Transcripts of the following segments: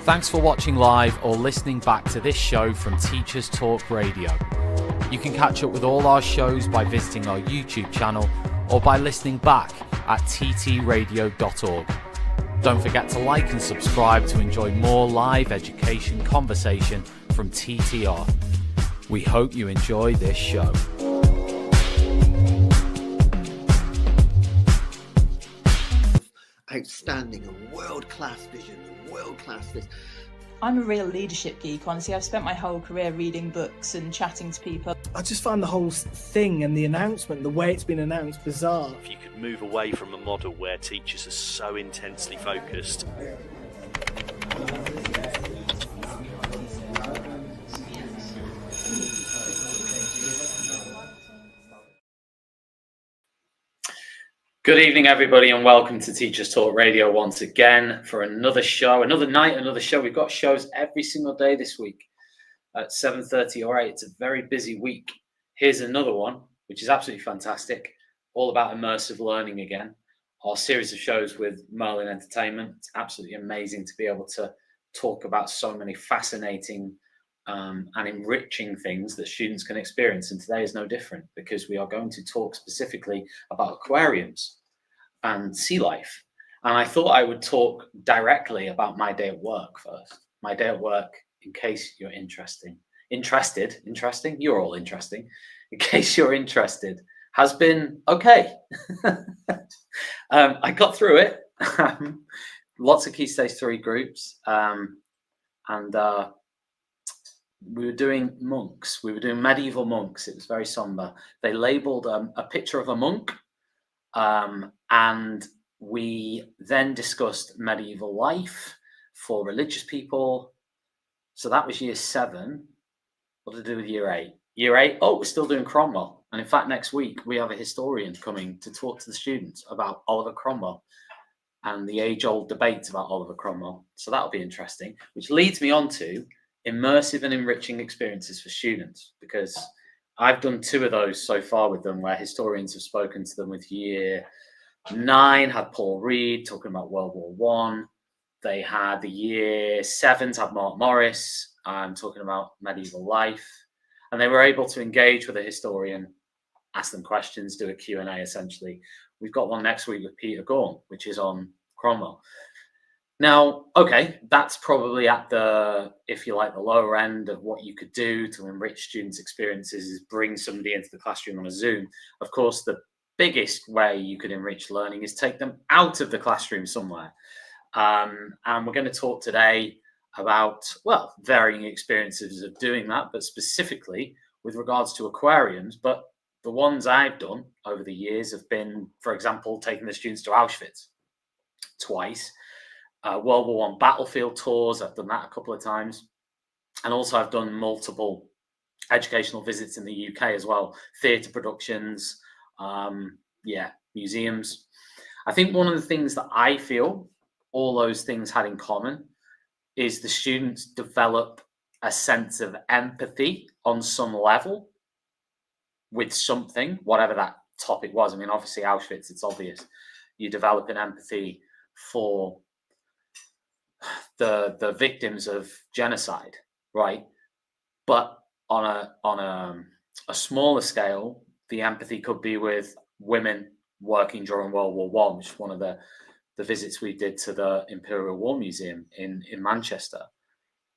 Thanks for watching live or listening back to this show from Teachers Talk Radio. You can catch up with all our shows by visiting our YouTube channel or by listening back at ttradio.org. Don't forget to like and subscribe to enjoy more live education conversation from TTR. We hope you enjoy this show. Outstanding and world-class vision and world-class this. I'm a real leadership geek, honestly. I've spent my whole career reading books and chatting to people. I just find the whole thing and the announcement, the way it's been announced, bizarre. If you could move away from a model where teachers are so intensely focused. Good evening, everybody, and welcome to Teachers Talk Radio once again for another show, another night, another show. We've got shows every single day this week at 7:30 or 8. It's a very busy week. Here's another one, which is absolutely fantastic, all about immersive learning again. Our series of shows with Merlin Entertainment. It's absolutely amazing to be able to talk about so many fascinating and enriching things that students can experience. And today is no different, because we are going to talk specifically about aquariums and sea life. And I thought I would talk directly about my day at work first. My day at work, in case you're interesting, you're all interesting. In case you're interested, has been okay. I got through it. Lots of Key Stage 3 groups. We were doing monks. We were doing medieval monks. It was very somber. They labeled a picture of a monk, and we then discussed medieval life for religious people. So that was year 7. What did I do with year 8? Year 8, oh, we're still doing Cromwell. And in fact, next week, we have a historian coming to talk to the students about Oliver Cromwell and the age-old debates about Oliver Cromwell. So that'll be interesting, which leads me on to immersive and enriching experiences for students, because I've done 2 of those so far with them, where historians have spoken to them. With year 9 had Paul Reed talking about World War One. They had the year 7s had Mark Morris talking about medieval life, and they were able to engage with a historian, ask them questions, do a Q&A essentially. We've got one next week with Peter Gorn, which is on Cromwell. Now, okay, that's probably at the, if you like, the lower end of what you could do to enrich students' experiences, is bring somebody into the classroom on a Zoom. Of course, the biggest way you could enrich learning is take them out of the classroom somewhere. And we're going to talk today about, well, varying experiences of doing that, but specifically with regards to aquariums. But the ones I've done over the years have been, for example, taking the students to Auschwitz twice. World War One battlefield tours. I've done that a couple of times. And also I've done multiple educational visits in the UK as well. Theatre productions, museums. I think one of the things that I feel all those things had in common is the students develop a sense of empathy on some level with something, whatever that topic was. I mean, obviously Auschwitz, it's obvious. You develop an empathy for the victims of genocide, right? But on a smaller scale, the empathy could be with women working during World War One, which is one of the visits we did to the Imperial War Museum in Manchester.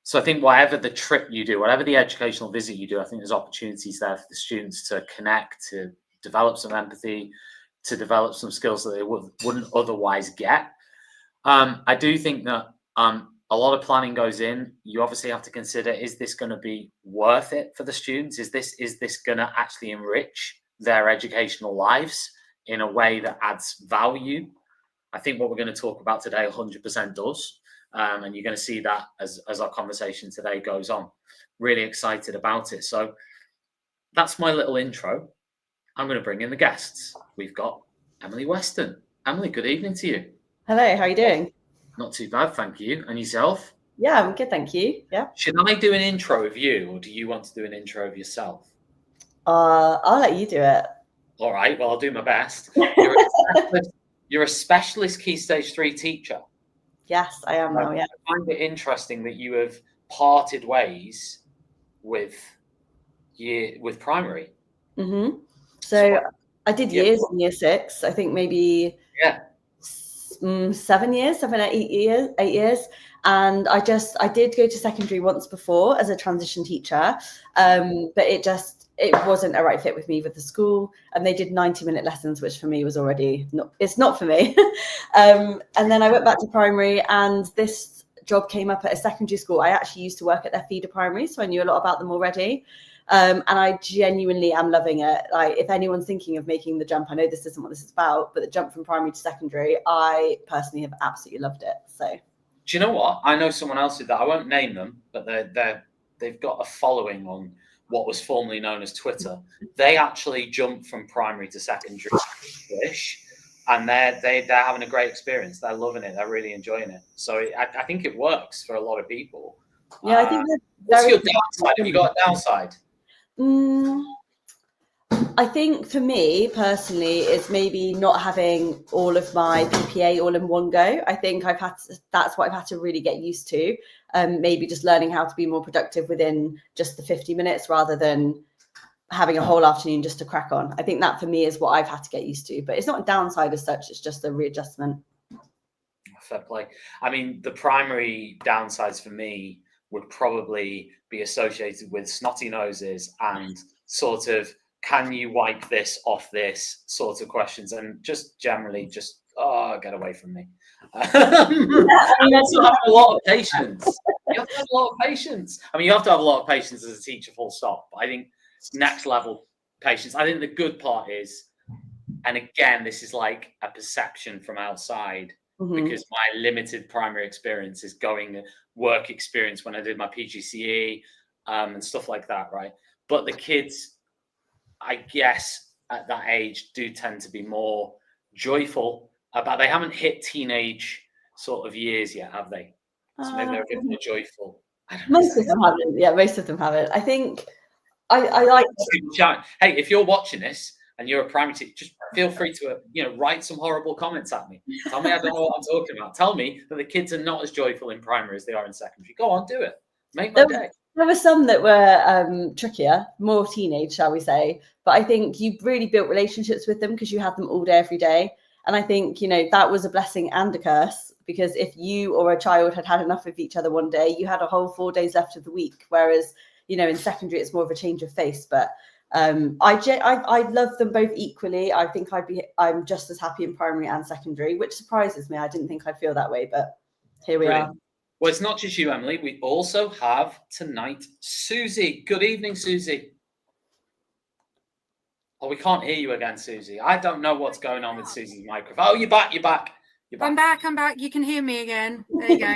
So I think whatever the trip you do, whatever the educational visit you do, I think there's opportunities there for the students to connect, to develop some empathy, to develop some skills that they wouldn't otherwise get. I do think that a lot of planning goes in. You obviously have to consider, is this going to be worth it for the students? Is this going to actually enrich their educational lives in a way that adds value? I think what we're going to talk about today 100% does. And you're going to see that as our conversation today goes on. Really excited about it. So that's my little intro. I'm going to bring in the guests. We've got Emily Weston. Emily, good evening to you. Hello, how are you doing? Not too bad, thank you. And yourself? Yeah, I'm good, thank you. Yeah. Should I do an intro of you, or do you want to do an intro of yourself? I'll let you do it. All right, well, I'll do my best. You're a specialist Key Stage 3 teacher. Yes, I am now. Yeah. I find it interesting that you have parted ways with primary. Mm-hmm. So I did Yeah. years in year 6. I think maybe Yeah. 7 years, 8 years. And I did go to secondary once before as a transition teacher, but it wasn't a right fit with me with the school, and they did 90-minute lessons, which for me was already it's not for me. And then I went back to primary, and this job came up at a secondary school. I actually used to work at their feeder primary, so I knew a lot about them already. And I genuinely am loving it. Like, if anyone's thinking of making the jump, I know this isn't what this is about, but the jump from primary to secondary, I personally have absolutely loved it. So, do you know what? I know someone else did that. I won't name them, but they've got a following on what was formerly known as Twitter. They actually jumped from primary to secondary-ish, and they're having a great experience. They're loving it. They're really enjoying it. So I think it works for a lot of people. yeah, I think what's your downside? Have you got a downside? I think for me personally, it's maybe not having all of my PPA all in one go. I think that's what I've had to really get used to. Maybe just learning how to be more productive within just the 50 minutes rather than having a whole afternoon just to crack on. I think that for me is what I've had to get used to, but it's not a downside as such. It's just a readjustment. Fair play. I mean, the primary downsides for me would probably be associated with snotty noses and sort of, can you wipe this off this sort of questions, and just generally just, get away from me. I also have a lot of patience. You have to have a lot of patience. I mean, you have to have a lot of patience as a teacher, full stop. But I think next level patience. I think the good part is, and again, this is like a perception from outside, because my limited primary experience is going work experience when I did my PGCE and stuff like that, right? But the kids, I guess, at that age do tend to be more joyful about. They haven't hit teenage sort of years yet, have they? So maybe they're a bit more joyful. Most of them haven't. Yeah, most of them haven't. I think I like. Hey, if you're watching this and you're a primary teacher, just feel free to write some horrible comments at me. Tell me I don't know what I'm talking about. Tell me that the kids are not as joyful in primary as they are in secondary. Go on, do it. Make my day. There were some that were trickier, more teenage, shall we say. But I think you really built relationships with them because you had them all day, every day. And I think, that was a blessing and a curse, because if you or a child had had enough of each other one day, you had a whole 4 days left of the week. Whereas, in secondary, it's more of a change of face. But I love them both equally. I think I'm just as happy in primary and secondary, which surprises me. I didn't think I'd feel that way, but here we are. Well, it's not just you, Emily. We also have tonight Suzie. Good evening, Suzie. Oh, we can't hear you again, Suzie. I don't know what's going on with Susie's microphone. Oh, you're back. You're back. I'm back. You can hear me again. There you go.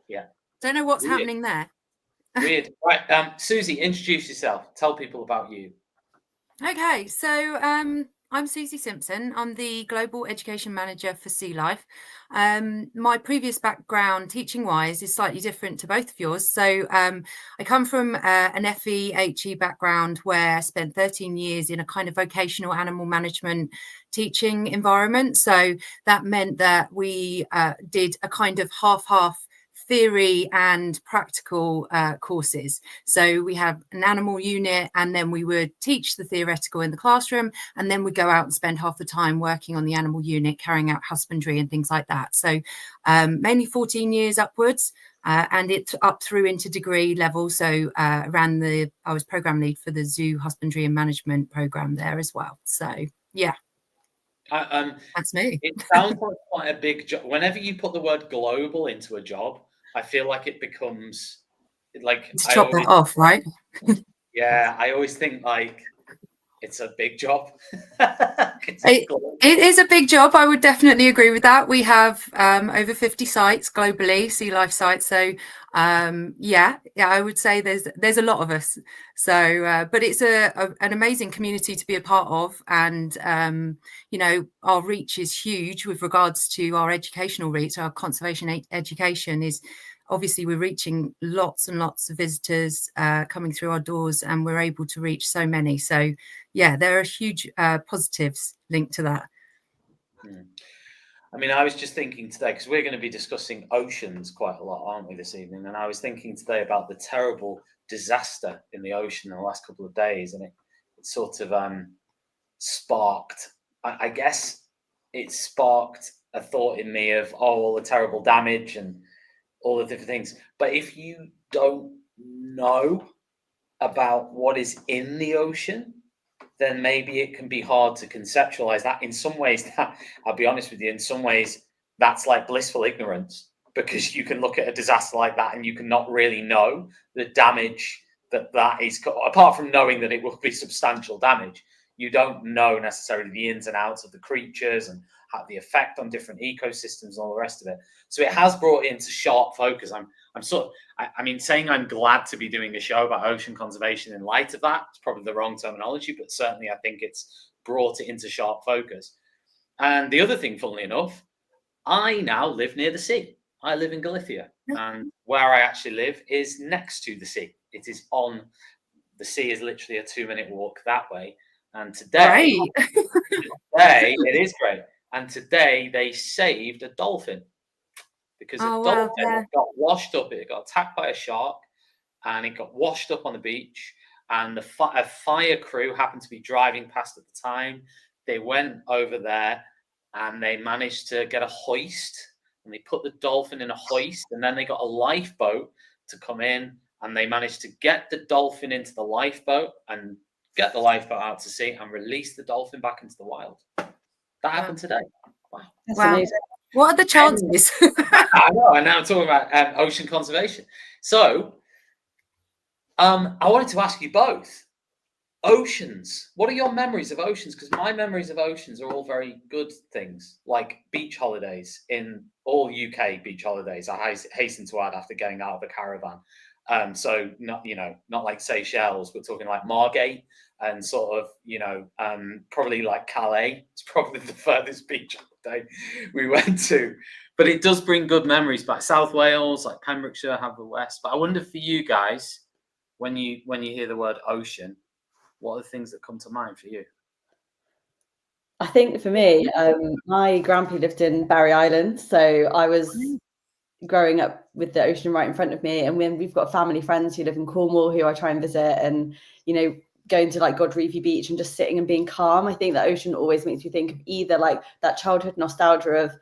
Yeah. Don't know what's happening there. Weird. Right, Suzie, introduce yourself. Tell people about you. Okay, so I'm Suzie Simpson. I'm the Global Education Manager for Sea Life. My previous background, teaching-wise, is slightly different to both of yours. So I come from an FE-HE background where I spent 13 years in a kind of vocational animal management teaching environment. So that meant that we did a kind of half-half theory and practical courses. So we have an animal unit, and then we would teach the theoretical in the classroom, and then we go out and spend half the time working on the animal unit, carrying out husbandry and things like that. So mainly 14 years upwards, and it's up through into degree level. So I was program lead for the zoo husbandry and management program there as well. So yeah. That's me. It sounds like quite a big job. Whenever you put the word global into a job, I feel like it becomes like, to chop that off, right? Yeah, I always think like it's a big job. It is a big job. I would definitely agree with that. We have over 50 sites globally, Sea Life sites. So yeah, I would say there's a lot of us. So, but it's an amazing community to be a part of, and our reach is huge with regards to our educational reach. Our conservation education is. Obviously, we're reaching lots and lots of visitors coming through our doors, and we're able to reach so many. So, yeah, there are huge positives linked to that. I mean, I was just thinking today, because we're going to be discussing oceans quite a lot, aren't we, this evening? And I was thinking today about the terrible disaster in the ocean in the last couple of days, and it sort of sparked, I guess it sparked a thought in me of, oh, all the terrible damage and all the different things. But if you don't know about what is in the ocean, then maybe it can be hard to conceptualize that. In some ways, that, I'll be honest with you, in some ways, that's like blissful ignorance, because you can look at a disaster like that and you can not really know the damage that is, apart from knowing that it will be substantial damage. You don't know necessarily the ins and outs of the creatures and how the effect on different ecosystems and all the rest of it. So it has brought it into sharp focus. I mean, saying I'm glad to be doing a show about ocean conservation in light of that is probably the wrong terminology, but certainly I think it's brought it into sharp focus. And the other thing, funnily enough, I now live near the sea. I live in Galicia, and where I actually live is next to the sea. It is on the sea, is literally a 2-minute walk that way. And today, today it is great. And today they saved a dolphin, because a dolphin got washed up. It got attacked by a shark, and it got washed up on the beach. And a fire crew happened to be driving past at the time. They went over there and they managed to get a hoist, and they put the dolphin in a hoist, and then they got a lifeboat to come in, and they managed to get the dolphin into the lifeboat and get the lifeboat out to sea and release the dolphin back into the wild. That happened today. Wow. That's amazing. What are the chances? I know, and now I'm talking about ocean conservation. So I wanted to ask you both, oceans, what are your memories of oceans? Because my memories of oceans are all very good things, like beach holidays, in all UK beach holidays, I hasten to add, after getting out of a caravan. So not like Seychelles, we're talking like Margate and sort of, probably like Calais. It's probably the furthest beach holiday we went to, but it does bring good memories back. South Wales, like Pembrokeshire, Haverfordwest. But I wonder for you guys, when you hear the word ocean, what are the things that come to mind for you? I think for me, my grandpa lived in Barry Island, so I was growing up with the ocean right in front of me. And when we've got family friends who live in Cornwall who I try and visit, and going to like Godreefy Beach and just sitting and being calm. I think the ocean always makes me think of either like that childhood nostalgia of,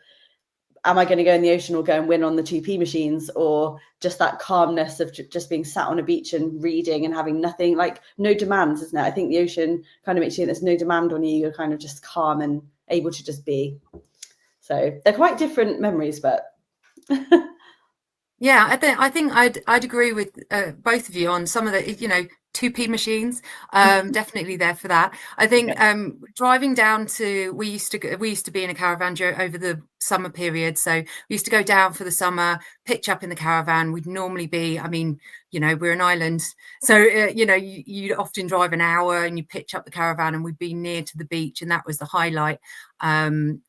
am I going to go in the ocean or go and win on the 2p machines, or just that calmness of just being sat on a beach and reading and having nothing, like no demands, isn't it? I think the ocean kind of makes you think there's no demand on you. You're kind of just calm and able to just be. So they're quite different memories, but yeah, I think I'd agree with both of you on some of the 2p machines. Definitely there for that. I think driving down to, we used to be in a caravan over the summer period, so we used to go down for the summer, pitch up in the caravan. We'd normally be, we're an island, so you'd often drive an hour and you pitch up the caravan, and we'd be near to the beach, and that was the highlight. And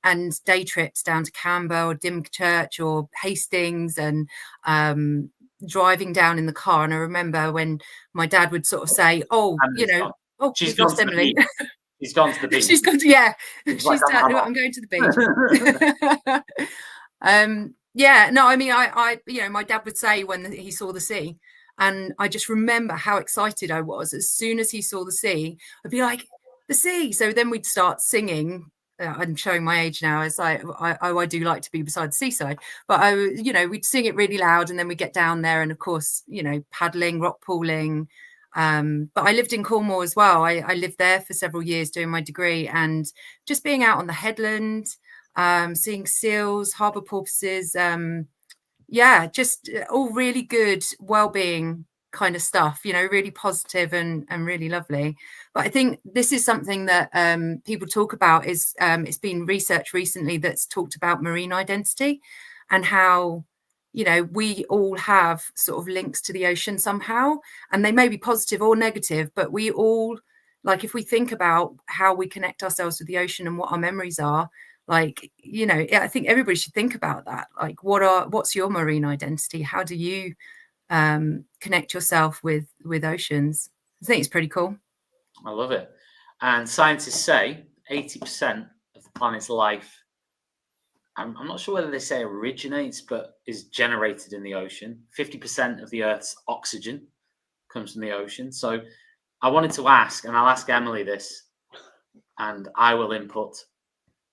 day trips down to Camber or Dymchurch or Hastings, and driving down in the car. And I remember when my dad would sort of say, she's gone to Emily. She's gone to the beach. She's gone to, I'm going to the beach. My dad would say when he saw the sea, and I just remember how excited I was. As soon as he saw the sea, I'd be like, the sea. So then we'd start singing. I'm showing my age now. It's like I do like to be beside the seaside, but we'd sing it really loud, and then we get down there, and of course, paddling, rock pooling. But I lived in Cornwall as well. I lived there for several years doing my degree, and just being out on the headland, seeing seals, harbour porpoises, just all really good well-being kind of stuff, really positive and really lovely. But I think this is something that people talk about is it's been researched recently that's talked about marine identity, and how we all have sort of links to the ocean somehow, and they may be positive or negative, but we all, like, if we think about how we connect ourselves with the ocean and what our memories are, like, I think everybody should think about that. Like, what's your marine identity? How do you connect yourself with oceans? I think it's pretty cool. I love it. And scientists say 80% of the planet's life I'm not sure whether they say originates, but is generated in the ocean. 50% of the Earth's oxygen comes from the ocean. So I wanted to ask, and I'll ask Emily this, and I will input.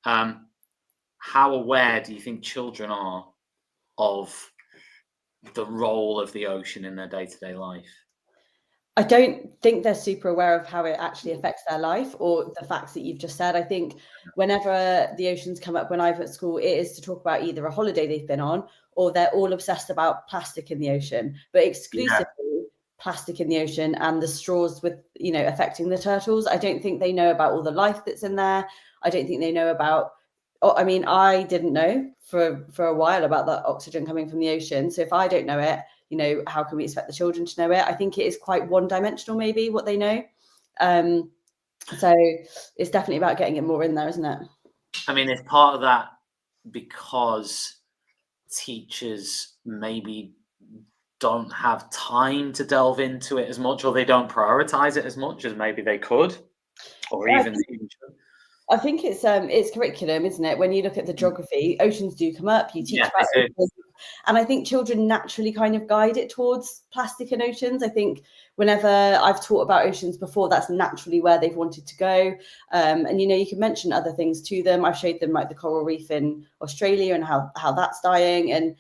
How aware do you think children are of the role of the ocean in their day-to-day life? I don't think they're super aware of how it actually affects their life or the facts that you've just said. I think whenever the oceans come up when I'm at school, it is to talk about either a holiday they've been on or they're all obsessed about plastic in the ocean, but exclusively plastic in the ocean and the straws with, affecting the turtles. I don't think they know about all the life that's in there. I don't think they know about, I mean, I didn't know for a while about the oxygen coming from the ocean. So if I don't know it, how can we expect the children to know it? I think it is quite one-dimensional, maybe, what they know. So it's definitely about getting it more in there, isn't it? I mean, it's part of that because teachers maybe don't have time to delve into it as much, or they don't prioritize it as much as maybe they could, or even should. I think it's curriculum, isn't it? When you look at the geography, oceans do come up. You teach about oceans, and I think children naturally kind of guide it towards plastic and oceans. I think whenever I've taught about oceans before, that's naturally where they've wanted to go. And you can mention other things to them. I've showed them like the coral reef in Australia and how that's dying, and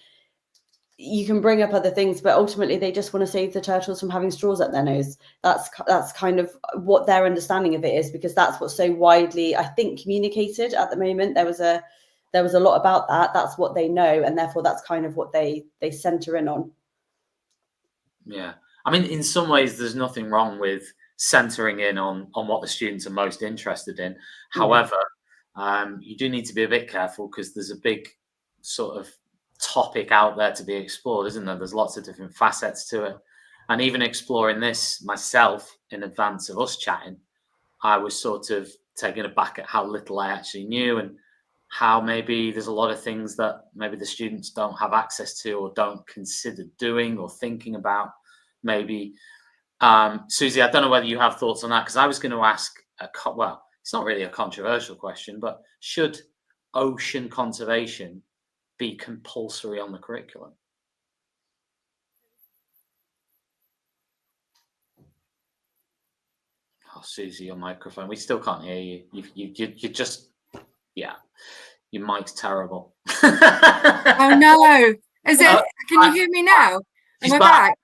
you can bring up other things, but ultimately they just want to save the turtles from having straws up their nose. That's kind of what their understanding of it is, because that's what's so widely, I think, communicated at the moment. There was a lot about that. That's what they know, and therefore that's kind of what they center in on. Yeah, I mean, in some ways, there's nothing wrong with centering in on what the students are most interested in. However, you do need to be a bit careful because there's a big sort of topic out there to be explored, isn't there? There's lots of different facets to it. And even exploring this myself in advance of us chatting, I was sort of taken aback at how little I actually knew and how maybe there's a lot of things that maybe the students don't have access to or don't consider doing or thinking about. Maybe, Suzie, I don't know whether you have thoughts on that, because I was going to ask, well, it's not really a controversial question, but should ocean conservation be compulsory on the curriculum? Oh, Suzie, your microphone. We still can't hear you. You just, yeah, your mic's terrible. Oh no! Is it? Can you hear me now? Am I back?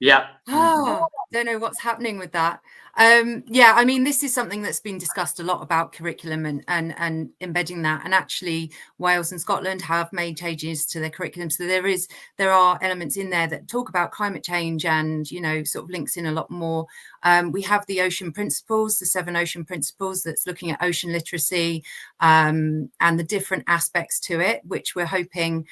Yeah. Oh, don't know what's happening with that. Yeah, I mean, this is something that's been discussed a lot about curriculum and embedding that. And actually, Wales and Scotland have made changes to their curriculum. So there are elements in there that talk about climate change and, sort of links in a lot more. We have the ocean principles, the 7 ocean principles, that's looking at ocean literacy and the different aspects to it, which we're hoping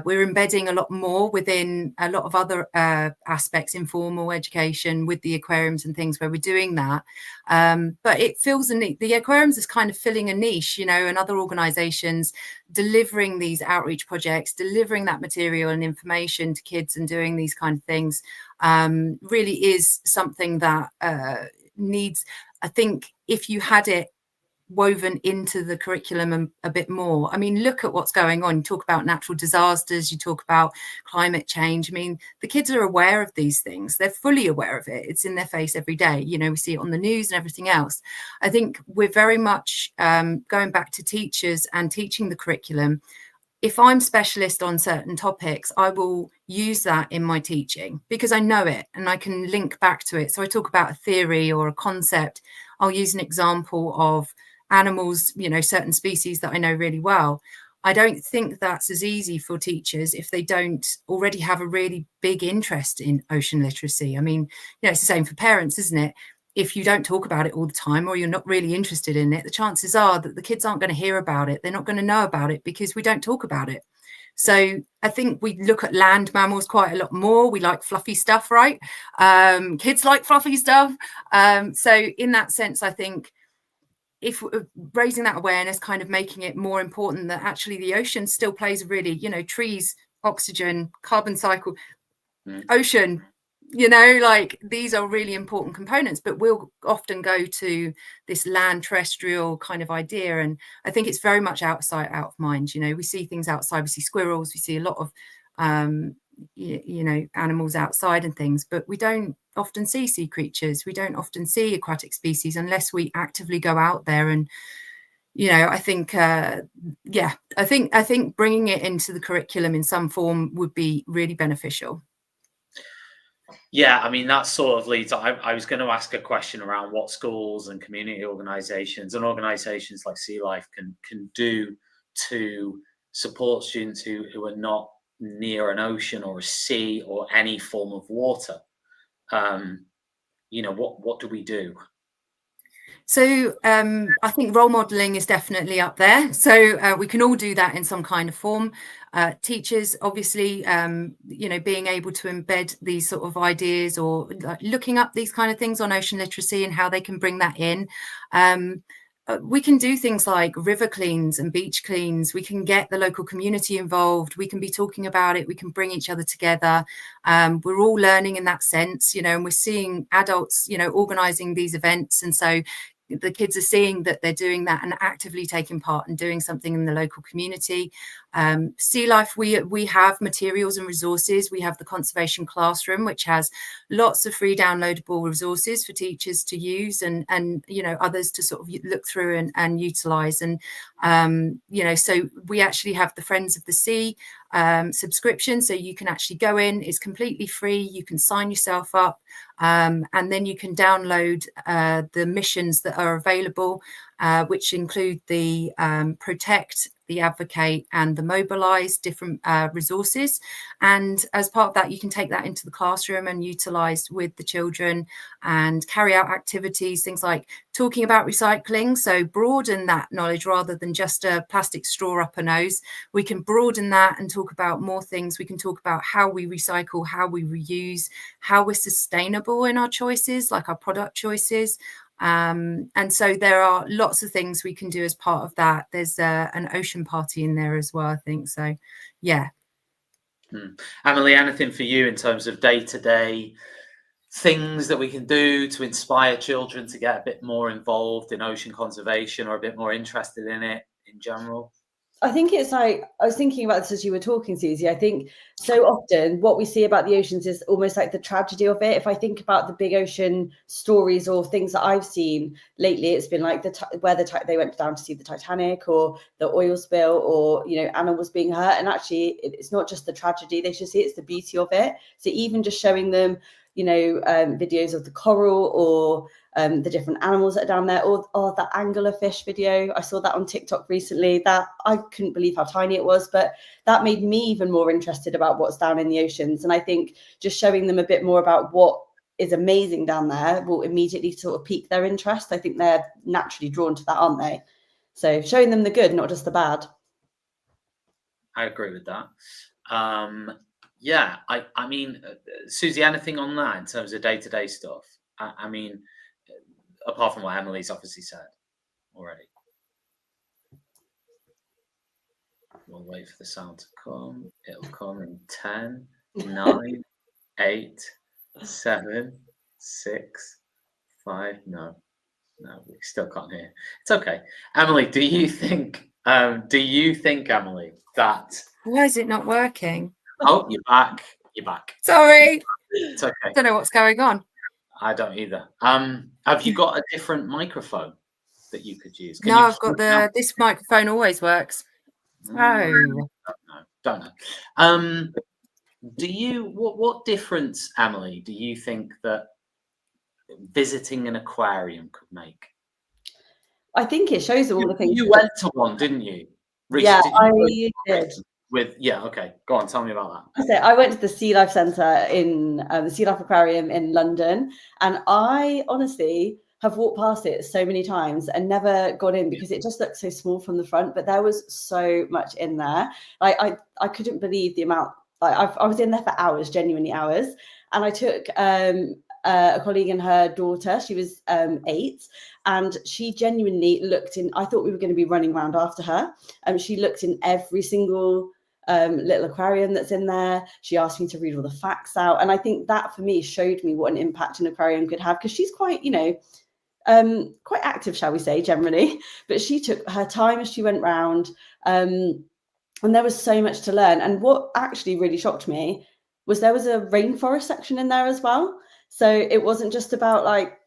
we're embedding a lot more within a lot of other aspects, informal education with the aquariums and things where we're doing that. But it fills the aquariums is kind of filling a niche, and other organisations delivering these outreach projects, delivering that material and information to kids and doing these kind of things really is something that needs, I think, if you had it woven into the curriculum a bit more. I mean, look at what's going on. You talk about natural disasters, you talk about climate change. I mean, the kids are aware of these things. They're fully aware of it. It's in their face every day. We see it on the news and everything else. I think we're very much going back to teachers and teaching the curriculum. If I'm specialist on certain topics, I will use that in my teaching because I know it and I can link back to it. So I talk about a theory or a concept. I'll use an example of animals, certain species that I know really well. I don't think that's as easy for teachers if they don't already have a really big interest in ocean literacy. I mean, it's the same for parents, isn't it? If you don't talk about it all the time or you're not really interested in it, the chances are that the kids aren't going to hear about it. They're not going to know about it because we don't talk about it. So I think we look at land mammals quite a lot more. We like fluffy stuff, right? Kids like fluffy stuff. So in that sense, I think if raising that awareness, kind of making it more important that actually the ocean still plays a really, trees, oxygen, carbon cycle, ocean, you know, like these are really important components, but we'll often go to this land terrestrial kind of idea. And I think it's very much out of sight, out of mind. You know, we see things outside, we see squirrels, we see a lot of, you know, animals outside and things, but we don't often see sea creatures. We don't often see aquatic species unless we actively go out there. And, you know, I think, yeah, I think bringing it into the curriculum in some form would be really beneficial. Yeah, I mean, that sort of leads. I was going to ask a question around what schools and community organisations and organisations like Sea Life can do to support students who are not near an ocean or a sea or any form of water. You know, what do we do? So I think role modelling is definitely up there. So we can all do that in some kind of form. Teachers, obviously, you know, being able to embed these sort of ideas or like looking up these kind of things on ocean literacy and how they can bring that in. We can do things like river cleans and beach cleans. We can get the local community involved. We can be talking about it. We can bring each other together. We're all learning in that sense, you know, and we're seeing adults, you know, organising these events. And so the kids are seeing that they're doing that and actively taking part and doing something in the local community. Sea Life, we have materials and resources. We have the conservation classroom, which has lots of free downloadable resources for teachers to use and you know, others to sort of look through and utilize. And you know, so we actually have the Friends of the Sea subscription, so you can actually go in. It's completely free. You can sign yourself up, and then you can download the missions that are available, which include the Protect, the Advocate, and the Mobilise, different resources. And as part of that, you can take that into the classroom and utilise with the children and carry out activities, things like talking about recycling. So broaden that knowledge rather than just a plastic straw up a nose. We can broaden that and talk about more things. We can talk about how we recycle, how we reuse, how we're sustainable in our choices, like our product choices. And so there are lots of things we can do as part of that. There's an ocean party in there as well, I think. So, yeah. Emily, anything for you in terms of day-to-day things that we can do to inspire children to get a bit more involved in ocean conservation or a bit more interested in it in general? I think it's like, I was thinking about this as you were talking, Suzie. I think so often what we see about the oceans is almost like the tragedy of it. If I think about the big ocean stories or things that I've seen lately, it's been like they went down to see the Titanic or the oil spill or, you know, animals being hurt. And actually, it's not just the tragedy. They should see it's the beauty of it. So even just showing them, you know, videos of the coral or the different animals that are down there, or that anglerfish video. I saw that on TikTok recently. That I couldn't believe how tiny it was, but that made me even more interested about what's down in the oceans. And I think just showing them a bit more about what is amazing down there will immediately sort of pique their interest. I think they're naturally drawn to that, aren't they? So showing them the good, not just the bad. I agree with that. Yeah, I mean, Suzie, anything on that in terms of day-to-day stuff? I mean, apart from what Emily's obviously said already. We'll wait for the sound to come. It'll come in 10, 9, 8, 7, 6, 5. No, we still can't hear. It's okay. Emily, do you think, Emily, that... Why is it not working? Oh, you're back. You're back. Sorry. It's okay. I don't know what's going on. I don't either. Have you got a different microphone that you could use? No, I've got this microphone always works. Oh. Don't know. Do you, what difference, Emily, do you think that visiting an aquarium could make? I think it shows all the things. You went to one, didn't you? Reece, yeah, I did. Okay, go on, tell me about that. I went to the Sea Life Centre in the Sea Life Aquarium in London, and I honestly have walked past it so many times and never got in because it just looked so small from the front, but there was so much in there. I couldn't believe the amount. I was in there for hours, genuinely hours, and I took a colleague and her daughter. She was 8, and she genuinely looked in. I thought we were going to be running around after her, and she looked in every single little aquarium that's in there. She asked me to read all the facts out. And I think that for me showed me what an impact an aquarium could have, because she's quite, quite active, shall we say, generally. But she took her time as she went round. And there was so much to learn. And what actually really shocked me was there was a rainforest section in there as well. So it wasn't just about like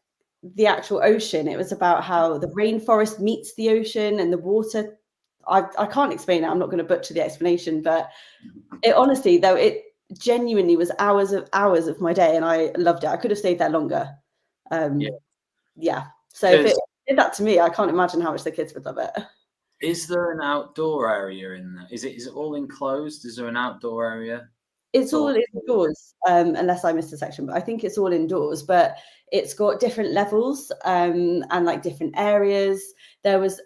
the actual ocean. It was about how the rainforest meets the ocean and the water. I can't explain it. I'm not going to butcher the explanation, but it honestly, though, it genuinely was hours of my day, and I loved it. I could have stayed there longer. Yeah. So if it did that to me, I can't imagine how much the kids would love it. Is there an outdoor area in there? Is it all enclosed? Is there an outdoor area? It's all indoors, unless I missed a section, but I think it's all indoors. But it's got different levels and like different areas. There was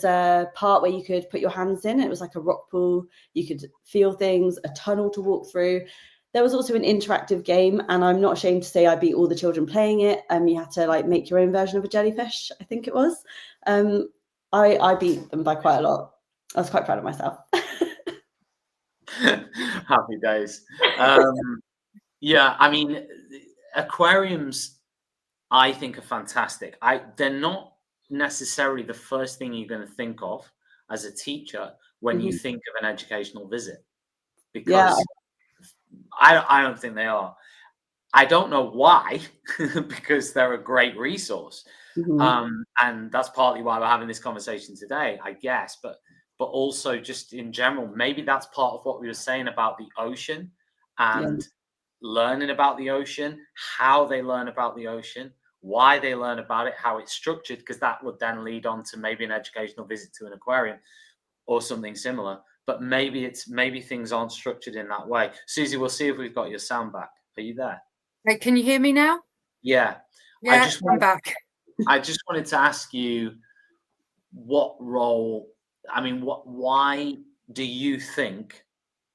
a part where you could put your hands in. It was like a rock pool. You could feel things, a tunnel to walk through. There was also an interactive game, and I'm not ashamed to say I beat all the children playing it. You had to like make your own version of a jellyfish, I think it was. I beat them by quite a lot. I was quite proud of myself. Happy days. Yeah, I mean, aquariums, I think, are fantastic. They're not necessarily the first thing you're going to think of as a teacher when you think of an educational visit, because I don't think they are. I don't know why, because they're a great resource. And that's partly why we're having this conversation today, I guess, but also just in general, maybe that's part of what we were saying about the ocean and learning about the ocean, how they learn about the ocean, why they learn about it, how it's structured, because that would then lead on to maybe an educational visit to an aquarium or something similar. But maybe things aren't structured in that way. Suzie, we'll see if we've got your sound back. Are you there? Right, can you hear me now? Yeah. I'm back. I just wanted to ask you why do you think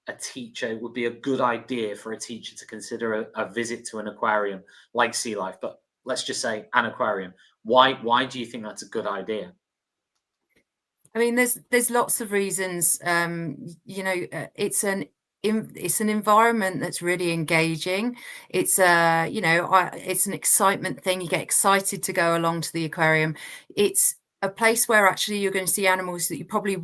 a teacher would be a good idea for a teacher to consider a visit to an aquarium like Sea Life, but let's just say an aquarium? Why do you think that's a good idea? I mean, there's lots of reasons. It's an environment that's really engaging. It's it's an excitement thing. You get excited to go along to the aquarium. It's a place where actually you're going to see animals that you probably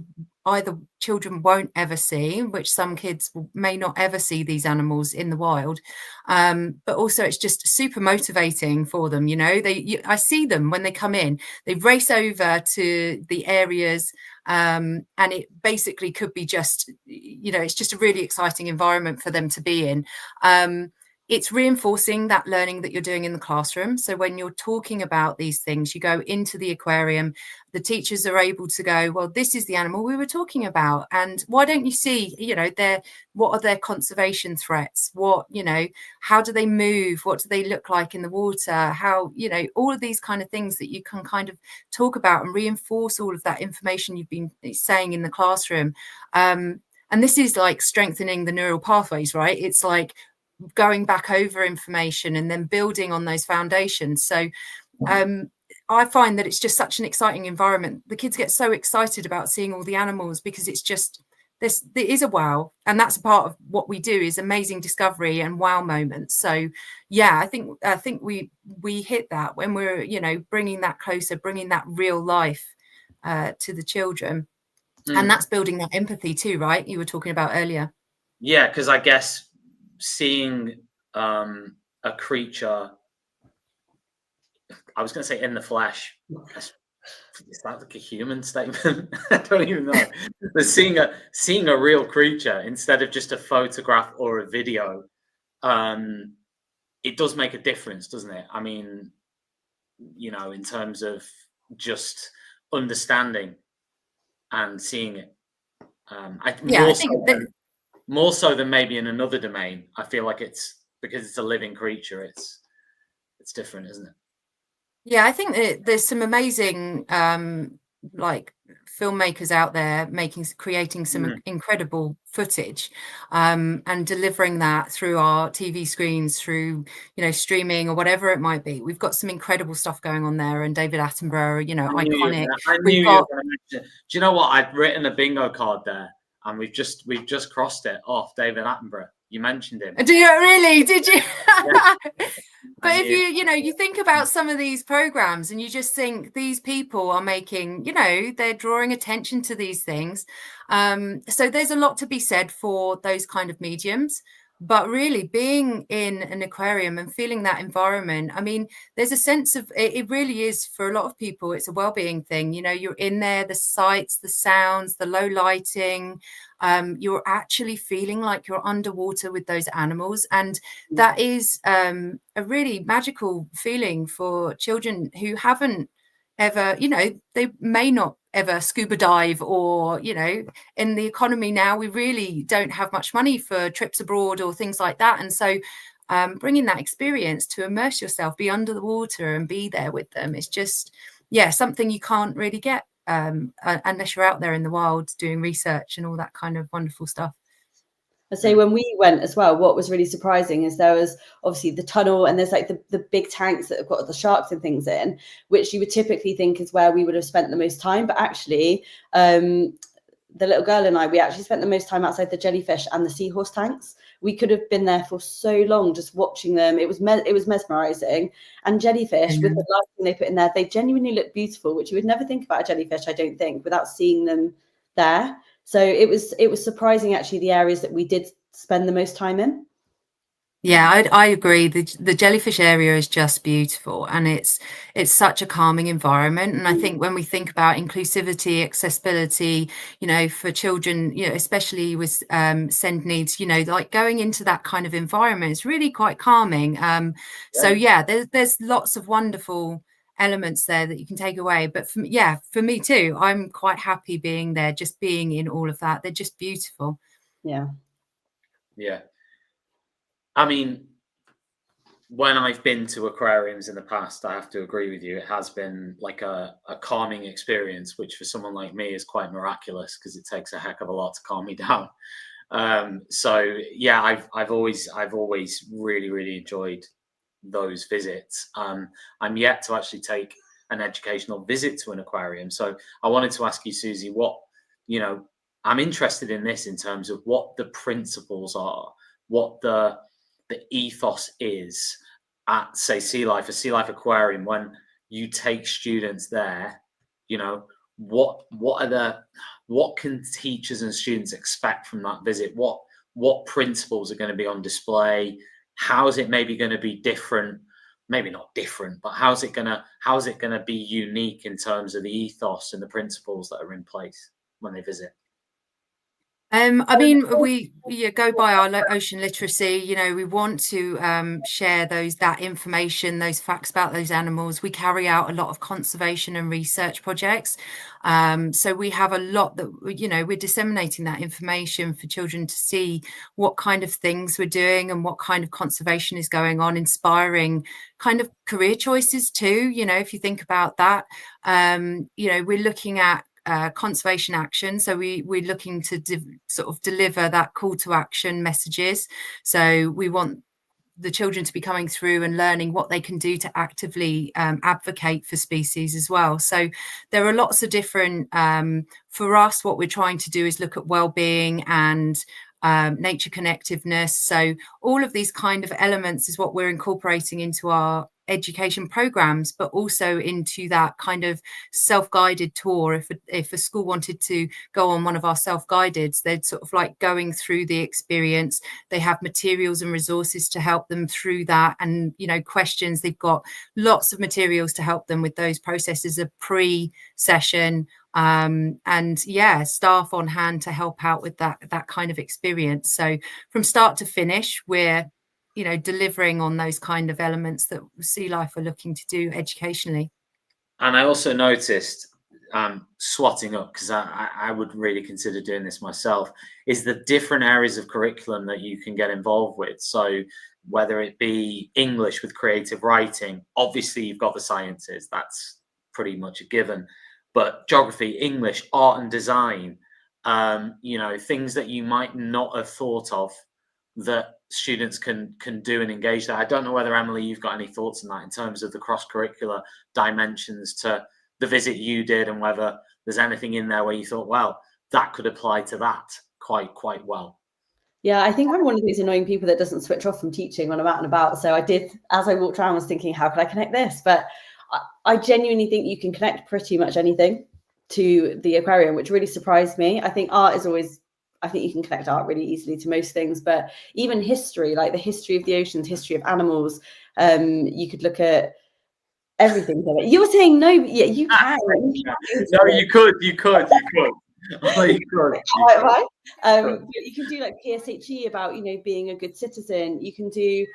either children won't ever see, which some kids may not ever see these animals in the wild, but also it's just super motivating for them. I see them when they come in, they race over to the areas, and it basically could be just, it's just a really exciting environment for them to be in. It's reinforcing that learning that you're doing in the classroom. So when you're talking about these things, you go into the aquarium, the teachers are able to go, well, this is the animal we were talking about. And why don't you see, what are their conservation threats? How do they move? What do they look like in the water? How, all of these kind of things that you can kind of talk about and reinforce all of that information you've been saying in the classroom. And this is like strengthening the neural pathways, right? It's like going back over information and then building on those foundations. So I find that it's just such an exciting environment. The kids get so excited about seeing all the animals because it's just there is a wow, and that's a part of what we do, is amazing discovery and wow moments. So yeah, I think we hit that when we're bringing that closer, bringing that real life to the children. And that's building that empathy too, right? You were talking about earlier. Yeah, because I guess seeing a creature, I was going to say in the flesh, is that like a human statement? I don't even know. But seeing a real creature instead of just a photograph or a video, it does make a difference, doesn't it? I mean, in terms of just understanding and seeing it. More so than maybe in another domain. I feel like it's because it's a living creature. It's different, isn't it? Yeah, I think that there's some amazing filmmakers out there creating some incredible footage, and delivering that through our TV screens, through streaming or whatever it might be. We've got some incredible stuff going on there, and David Attenborough, iconic. I knew you were going to mention it. Do you know what? I'd written a bingo card there. and we've just crossed it off. David Attenborough, you mentioned him. Do you really? Did you? Yeah. But if you think about some of these programs and you just think these people are making, they're drawing attention to these things. So there's a lot to be said for those kind of mediums. But really being in an aquarium and feeling that environment, I mean, there's a sense of, it really is for a lot of people, it's a well-being thing. You're in there, the sights, the sounds, the low lighting, you're actually feeling like you're underwater with those animals. And that is a really magical feeling for children who haven't ever, they may not ever scuba dive, or in the economy now we really don't have much money for trips abroad or things like that. And so bringing that experience to immerse yourself, be under the water and be there with them, is just something you can't really get unless you're out there in the wild doing research and all that kind of wonderful stuff. I say when we went as well, what was really surprising is there was obviously the tunnel, and there's like the big tanks that have got the sharks and things in, which you would typically think is where we would have spent the most time. But actually, the little girl and I, we actually spent the most time outside the jellyfish and the seahorse tanks. We could have been there for so long just watching them. It was mesmerizing. And jellyfish, with the lighting they put in there, they genuinely look beautiful, which you would never think about a jellyfish, I don't think, without seeing them there. So it was surprising, actually, the areas that we did spend the most time in. Yeah, I agree. The jellyfish area is just beautiful, and it's such a calming environment. And I think when we think about inclusivity, accessibility, for children, especially with SEND needs, like going into that kind of environment is really quite calming. So there's lots of wonderful elements there that you can take away. But for me too, I'm quite happy being there, just being in all of that. They're just beautiful. Yeah. I mean, when I've been to aquariums in the past, I have to agree with you, it has been like a calming experience, which for someone like me is quite miraculous, because it takes a heck of a lot to calm me down. So yeah, I've always really, really enjoyed those visits. I'm yet to actually take an educational visit to an aquarium. So I wanted to ask you, Suzie, what, I'm interested in this in terms of what the principles are, what the ethos is at, say, Sea Life, a Sea Life aquarium. When you take students there, what can teachers and students expect from that visit? What principles are going to be on display? How is it maybe going to be different? Maybe not different, but how's it going to be unique in terms of the ethos and the principles that are in place when they visit? I mean, we go by our ocean literacy. We want to share that information, those facts about those animals. We carry out a lot of conservation and research projects. So we have a lot that, we're disseminating that information for children to see what kind of things we're doing and what kind of conservation is going on, inspiring kind of career choices too. If you think about that, we're looking at conservation action. So we're looking to sort of deliver that call to action messages. So we want the children to be coming through and learning what they can do to actively advocate for species as well. So there are lots of different, for us, what we're trying to do is look at well-being and nature connectiveness. So all of these kind of elements is what we're incorporating into our education programs, but also into that kind of self-guided tour. If a school wanted to go on one of our self-guideds, they'd sort of like going through the experience. They have materials and resources to help them through that, and questions. They've got lots of materials to help them with those processes, a pre-session, and staff on hand to help out with that kind of experience. So from start to finish, we're delivering on those kind of elements that Sea Life are looking to do educationally. And I also noticed, swatting up, because I would really consider doing this myself, is the different areas of curriculum that you can get involved with. So whether it be English with creative writing, obviously you've got the sciences, that's pretty much a given, but geography, English, art and design, things that you might not have thought of that students can do and engage there. I don't know whether, Emily, you've got any thoughts on that in terms of the cross-curricular dimensions to the visit you did, and whether there's anything in there where you thought, well, that could apply to that quite well. Yeah, I think I'm one of these annoying people that doesn't switch off from teaching when I'm out and about. So I did, as I walked around, I was thinking, how can I connect this? But I genuinely think you can connect pretty much anything to the aquarium, which really surprised me. I think art is always, I think you can connect art really easily to most things, but even history, like the history of the oceans, history of animals, you could look at everything. You were saying no, but yeah, you can. No, you could. Oh, you could. Right. You can do like PSHE about, being a good citizen. You can do,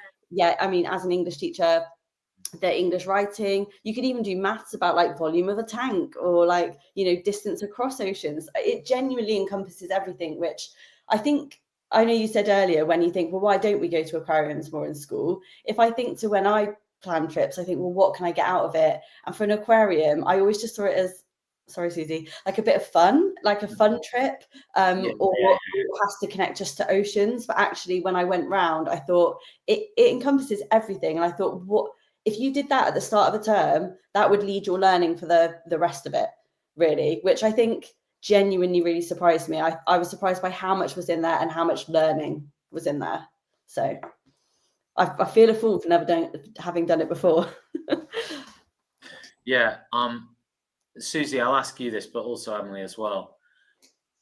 I mean, as an English teacher, the English writing. You could even do maths about like volume of a tank or like, distance across oceans. It genuinely encompasses everything, which I think, I know you said earlier when you think, well, why don't we go to aquariums more in school? If I think to when I plan trips, I think, well, what can I get out of it? And for an aquarium, I always just saw it as, sorry, Suzie, like a bit of fun, like a fun trip, it has to connect just to oceans. But actually, when I went round, I thought it encompasses everything. And I thought, what if you did that at the start of a term, that would lead your learning for the rest of it, really, which I think genuinely really surprised me. I was surprised by how much was in there and how much learning was in there. So I feel a fool for having done it before. Yeah. Suzie, I'll ask you this, but also Emily as well.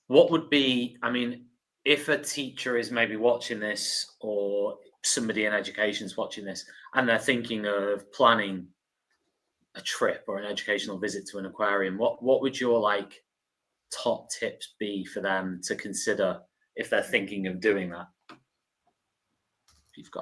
What would be, I mean, if a teacher is maybe watching this or somebody in education is watching this and they're thinking of planning a trip or an educational visit to an aquarium, what would your like top tips be for them to consider if they're thinking of doing that?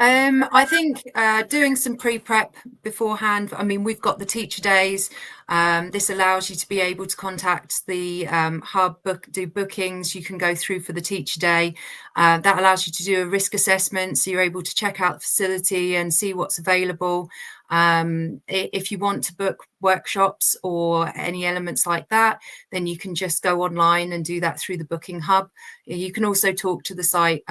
I think doing some pre-prep beforehand. I mean, we've got the teacher days. This allows you to be able to contact the hub, do bookings. You can go through for the teacher day. That allows you to do a risk assessment, so you're able to check out the facility and see what's available. If you want to book workshops or any elements like that, then you can just go online and do that through the booking hub. You can also talk to the site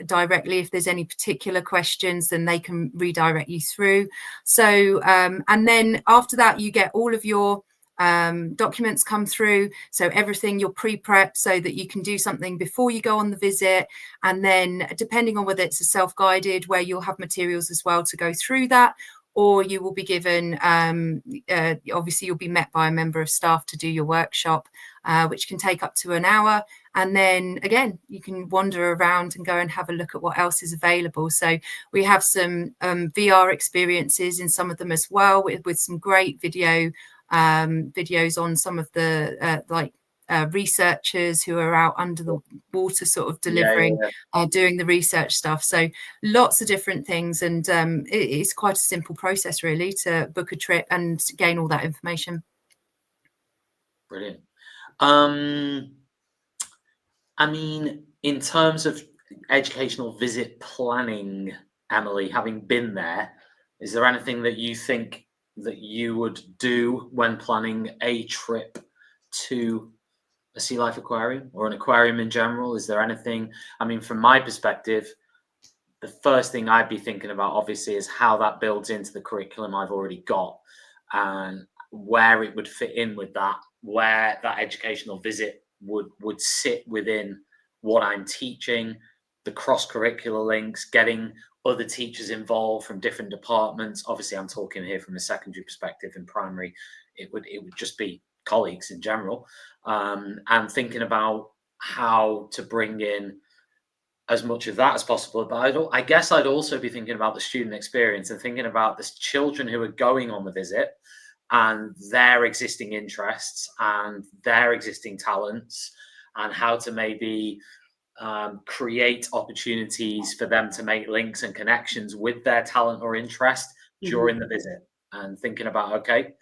directly if there's any particular questions, then they can redirect you through. So and then after that you get all of your documents come through, so everything you're pre-prep so that you can do something before you go on the visit, and then depending on whether it's a self-guided where you'll have materials as well to go through that, or you will be given obviously you'll be met by a member of staff to do your workshop, which can take up to an hour, and then again you can wander around and go and have a look at what else is available. So we have some VR experiences in some of them as well, with some great videos on some of the researchers who are out under the water sort of delivering, doing the research stuff. So lots of different things, and it's quite a simple process really to book a trip and gain all that information. Brilliant. I mean, in terms of educational visit planning, Emily, having been there, is there anything that you think that you would do when planning a trip to a sea life aquarium or an aquarium in general? Is there anything, I mean, from my perspective, the first thing I'd be thinking about obviously is how that builds into the curriculum I've already got and where it would fit in with that, where that educational visit would sit within what I'm teaching, the cross-curricular links, getting other teachers involved from different departments. Obviously, I'm talking here from a secondary perspective. In primary, it would just be colleagues in general, and thinking about how to bring in as much of that as possible. But I guess I'd also be thinking about the student experience and thinking about the children who are going on the visit and their existing interests and their existing talents, and how to maybe create opportunities for them to make links and connections with their talent or interest during the visit. And thinking about, okay,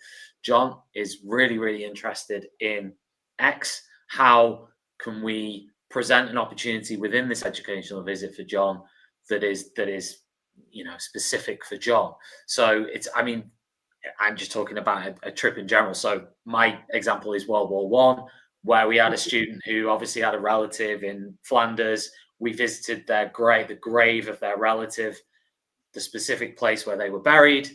John is really, really interested in X. How can we present an opportunity within this educational visit for John that is specific for John? So it's, I mean, I'm just talking about a trip in general. So my example is World War I, where we had a student who obviously had a relative in Flanders. We visited the grave of their relative, the specific place where they were buried,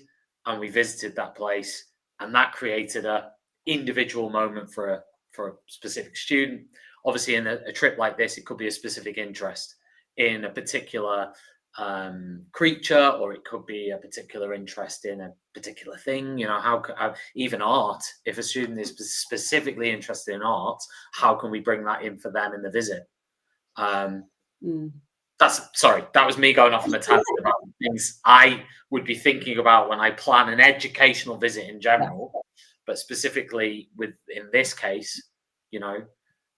and we visited that place, and that created a individual moment for for a specific student. Obviously, in a trip like this, it could be a specific interest in a particular creature, or it could be a particular interest in a particular thing. You know, how even art, if a student is specifically interested in art, how can we bring that in for them in the visit? That was me going off on a tangent about things I would be thinking about when I plan an educational visit in general, but specifically in this case, you know,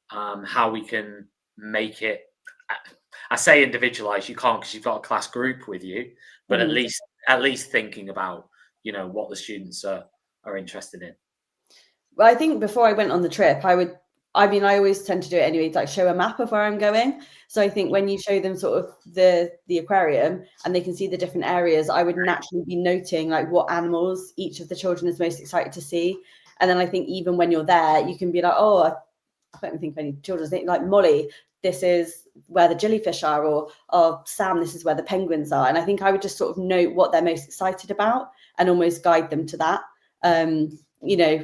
how we can make it. I say individualized, you can't because you've got a class group with you, but at least thinking about, you know, what the students are interested in. Well, I think before I went on the trip, I always tend to do it anyway, like show a map of where I'm going. So I think when you show them sort of the aquarium and they can see the different areas, I would naturally be noting like what animals each of the children is most excited to see. And then I think even when you're there, you can be like, oh, I don't think of any children's name, like Molly, this is where the jellyfish are, or Sam, this is where the penguins are. And I think I would just sort of note what they're most excited about and almost guide them to that. You know,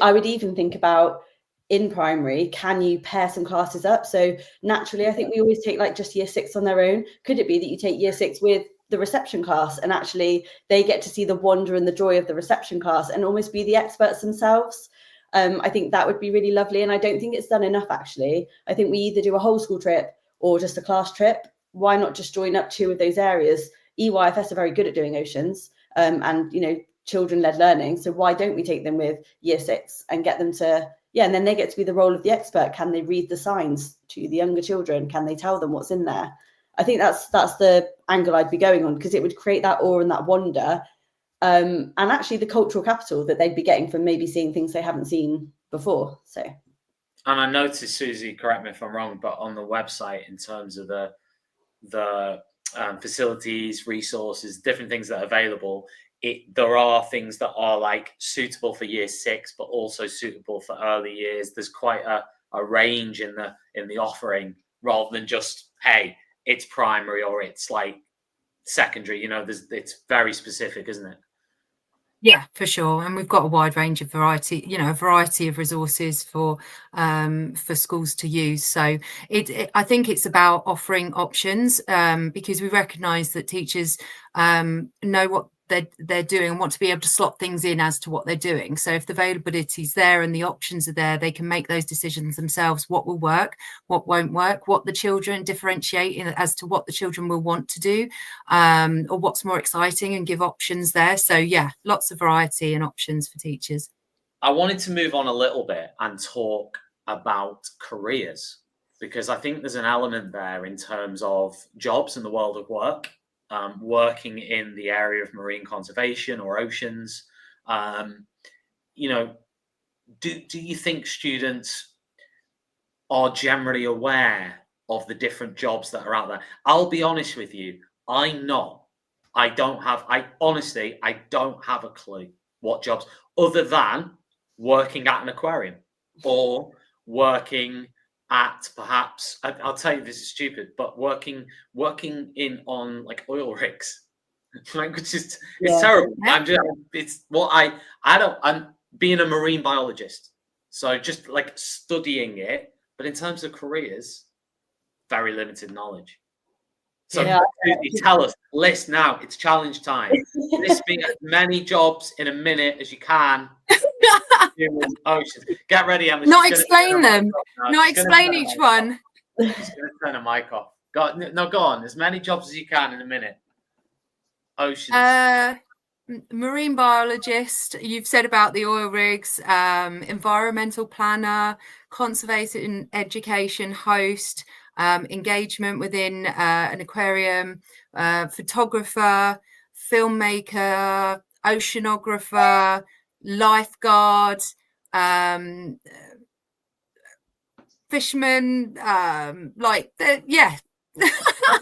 I would even think about in primary, can you pair some classes up? So naturally, I think we always take like just year 6 on their own. Could it be that you take year 6 with the reception class and actually they get to see the wonder and the joy of the reception class and almost be the experts themselves? I think that would be really lovely. And I don't think it's done enough, actually. I think we either do a whole school trip or just a class trip. Why not just join up 2 of those areas? EYFS are very good at doing oceans and, you know, children-led learning. So why don't we take them with year 6 and get them to, and then they get to be the role of the expert. Can they read the signs to the younger children? Can they tell them what's in there? I think that's the angle I'd be going on, because it would create that awe and that wonder. And actually the cultural capital that they'd be getting from maybe seeing things they haven't seen before. So, and I noticed, Suzie, correct me if I'm wrong, but on the website, in terms of the facilities, resources, different things that are available, there are things that are like suitable for year 6, but also suitable for early years. There's quite a range in the offering, rather than just, hey, it's primary or it's like secondary. You know, it's very specific, isn't it? Yeah, for sure. And we've got a wide range of variety, you know, a variety of resources for schools to use. So I think it's about offering options, because we recognise that teachers know what they're doing and want to be able to slot things in as to what they're doing. So if the availability is there and the options are there, they can make those decisions themselves: what will work, what won't work, what the children differentiate in as to what the children will want to do, or what's more exciting, and give options there. So yeah, lots of variety and options for teachers. I wanted to move on a little bit and talk about careers, because I think there's an element there in terms of jobs in the world of work. Working in the area of marine conservation or oceans, you know, do you think students are generally aware of the different jobs that are out there? I'll be honest with you, I'm not. I honestly don't have a clue what jobs, other than working at an aquarium or working at, perhaps, I'll tell you, this is stupid, but working in on like oil rigs, like, which is it's terrible. I'm being a marine biologist, so just like studying it, but in terms of careers, very limited knowledge. So tell us, list now, it's challenge time. List me as many jobs in a minute as you can. Oceans. Get ready, Emma. Not explain them. Not explain each one. She's going to turn a mic off. Go on. As many jobs as you can in a minute. Oceans. Marine biologist. You've said about the oil rigs. Environmental planner, conservation education host, engagement within an aquarium, photographer, filmmaker, oceanographer, lifeguard, fisherman, yeah.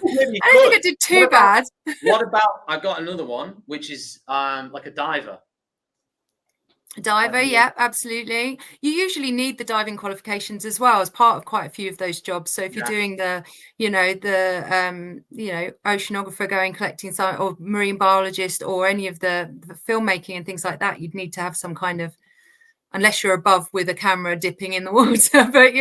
Really, I don't think I did too bad. What about, I got another one, which is like a diver. Diver, yeah, absolutely. You usually need the diving qualifications as well as part of quite a few of those jobs. So if you're doing the oceanographer, going collecting some, or marine biologist, or any of the filmmaking and things like that, you'd need to have some kind of unless you're above with a camera dipping in the water. But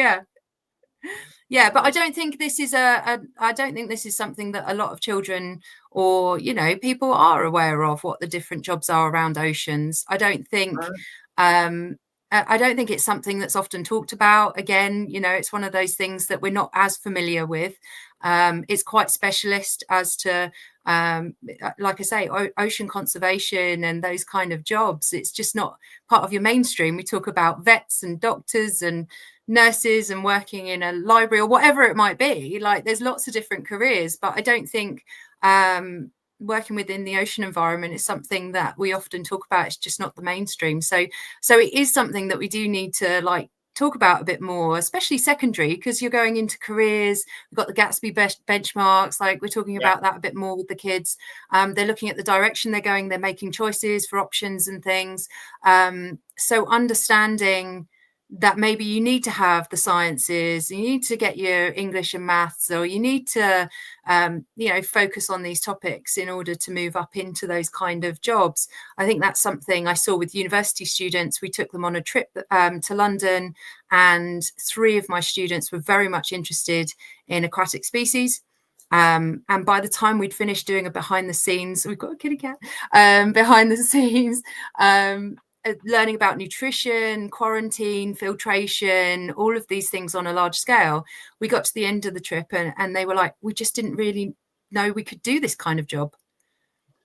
yeah, but I don't think this is I don't think this is something that a lot of children or, you know, people are aware of, what the different jobs are around oceans. I don't think it's something that's often talked about. Again, you know, it's one of those things that we're not as familiar with. It's quite specialist as to, like I say, ocean conservation and those kind of jobs. It's just not part of your mainstream. We talk about vets and doctors and nurses and working in a library or whatever it might be. Like, there's lots of different careers, but I don't think working within the ocean environment is something that we often talk about. It's just not the mainstream. So it is something that we do need to like talk about a bit more, especially secondary, because you're going into careers. We've got the Gatsby benchmarks, like we're talking about that a bit more with the kids. They're looking at the direction they're going, they're making choices for options and things. So understanding that maybe you need to have the sciences, you need to get your English and maths, or you need to, you know, focus on these topics in order to move up into those kind of jobs. I think that's something I saw with university students. We took them on a trip to London, and 3 of my students were very much interested in aquatic species. And by the time we'd finished doing a behind the scenes, we've got a kitty cat, behind the scenes, learning about nutrition, quarantine, filtration, all of these things on a large scale, we got to the end of the trip and they were like, we just didn't really know we could do this kind of job.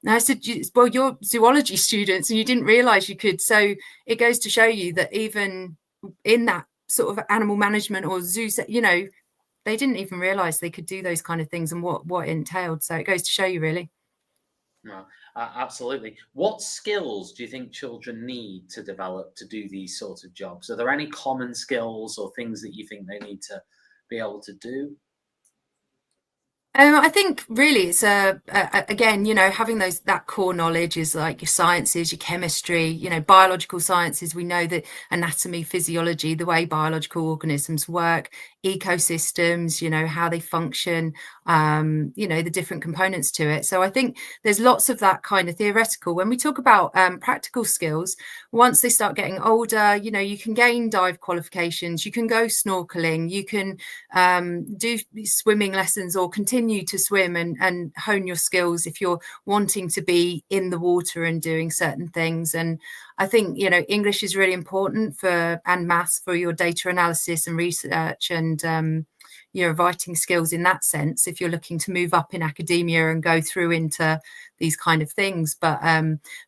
And I said, well, you're zoology students and you didn't realize you could. So it goes to show you that even in that sort of animal management or zoo, you know, they didn't even realize they could do those kind of things and what it entailed. So it goes to show you, really. No, absolutely. What skills do you think children need to develop to do these sorts of jobs? Are there any common skills or things that you think they need to be able to do? I think really it's again, you know, having that core knowledge is like your sciences, your chemistry, you know, biological sciences. We know that anatomy, physiology, the way biological organisms work, ecosystems, you know, how they function, you know, the different components to it. So I think there's lots of that kind of theoretical. When we talk about practical skills, once they start getting older, you know, you can gain dive qualifications, you can go snorkeling, you can do swimming lessons or continue to swim and hone your skills if you're wanting to be in the water and doing certain things. And I think, you know, English is really important and maths for your data analysis and research and your writing skills in that sense, if you're looking to move up in academia and go through into these kind of things. But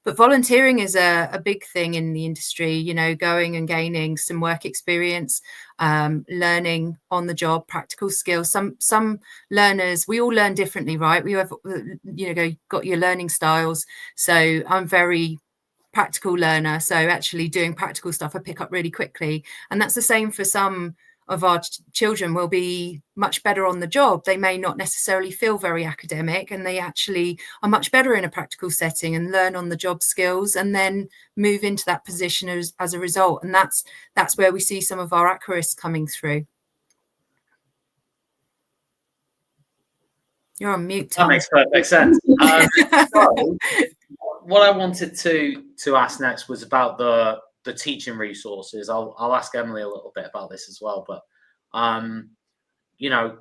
volunteering is a big thing in the industry, you know, going and gaining some work experience, learning on the job, practical skills. Some learners, we all learn differently, right? We have, you know, got your learning styles. So I'm very practical learner. So actually doing practical stuff, I pick up really quickly. And that's the same for some of our children. Will be much better on the job. They may not necessarily feel very academic, and they actually are much better in a practical setting and learn on the job skills and then move into that position as a result. And that's where we see some of our aquarists coming through. You're on mute, Tom. That makes perfect sense. So what I wanted to ask next was about the teaching resources. I'll ask Emily a little bit about this as well, but you know,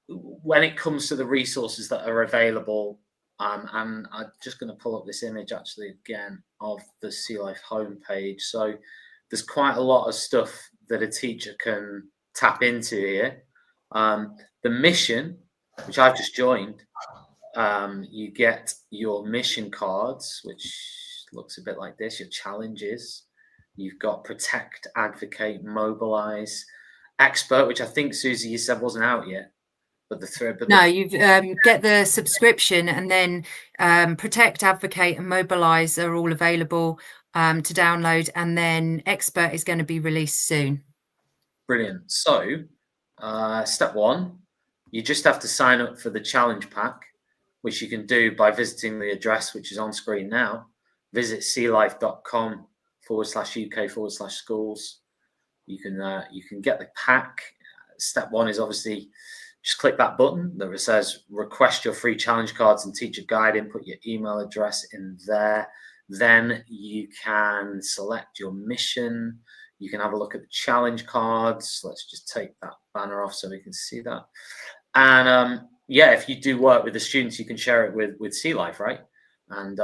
when it comes to the resources that are available, and I'm just going to pull up this image actually again of the Sea Life homepage. So there's quite a lot of stuff that a teacher can tap into here. The mission, which I've just joined, you get your mission cards, which looks a bit like this, your challenges. You've got protect, advocate, mobilize, expert, which I think, Suzie, you said wasn't out yet. But no, you get the subscription, and then protect, advocate, and mobilize are all available to download. And then expert is going to be released soon. Brilliant. So step 1, you just have to sign up for the challenge pack, which you can do by visiting the address, which is on screen now. Visit sealife.com/UK/schools. You can get the pack. Step 1 is obviously just click that button that says request your free challenge cards and teacher guide. Input your email address in there. Then you can select your mission. You can have a look at the challenge cards. Let's just take that banner off so we can see that. And yeah, if you do work with the students, you can share it with Sea Life, right? And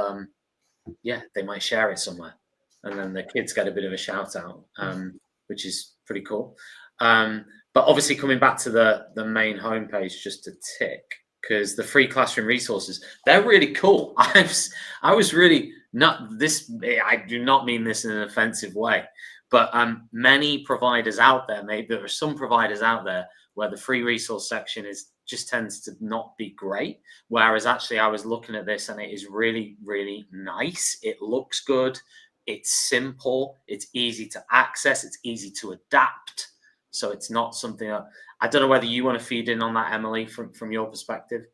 yeah, they might share it somewhere, and then the kids get a bit of a shout out, which is pretty cool. But obviously, coming back to the main homepage, just to tick, because the free classroom resources, they're really cool. I was really not this. I do not mean this in an offensive way, but many providers out there, maybe there are some providers out there where the free resource section just tends to not be great. Whereas actually I was looking at this and it is really, really nice. It looks good. It's simple. It's easy to access. It's easy to adapt. So it's not something I don't know whether you want to feed in on that, Emily, from your perspective.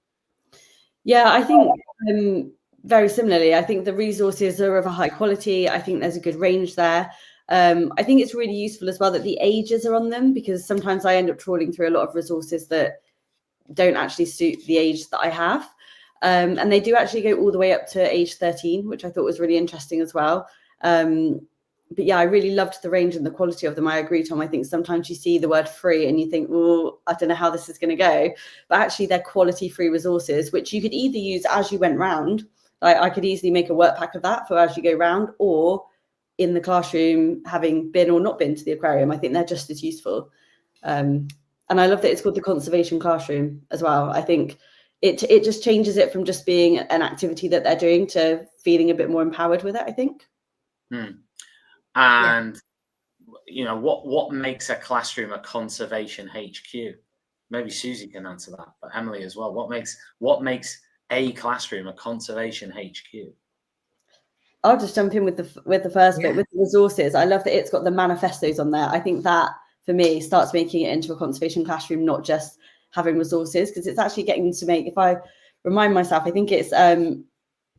Yeah, I think very similarly, I think the resources are of a high quality. I think there's a good range there. I think it's really useful as well that the ages are on them, because sometimes I end up trawling through a lot of resources that don't actually suit the age that I have. And they do actually go all the way up to age 13, which I thought was really interesting as well. But yeah, I really loved the range and the quality of them. I agree, Tom. I think sometimes you see the word free and you think, oh, I don't know how this is going to go. But actually they're quality free resources, which you could either use as you went round. Like I could easily make a work pack of that for as you go round, or in the classroom, having been or not been to the aquarium. I think they're just as useful. And I love that it's called the conservation classroom as well. I think it just changes it from just being an activity that they're doing to feeling a bit more empowered with it, I think. And you know, what makes a classroom a conservation HQ? Maybe Suzie can answer that, but Emily as well. What makes a classroom a conservation HQ? I'll just jump in with the first bit with the resources. I love that it's got the manifestos on there. I think that for me starts making it into a conservation classroom, not just having resources, because it's actually getting to make, if I remind myself, I think it's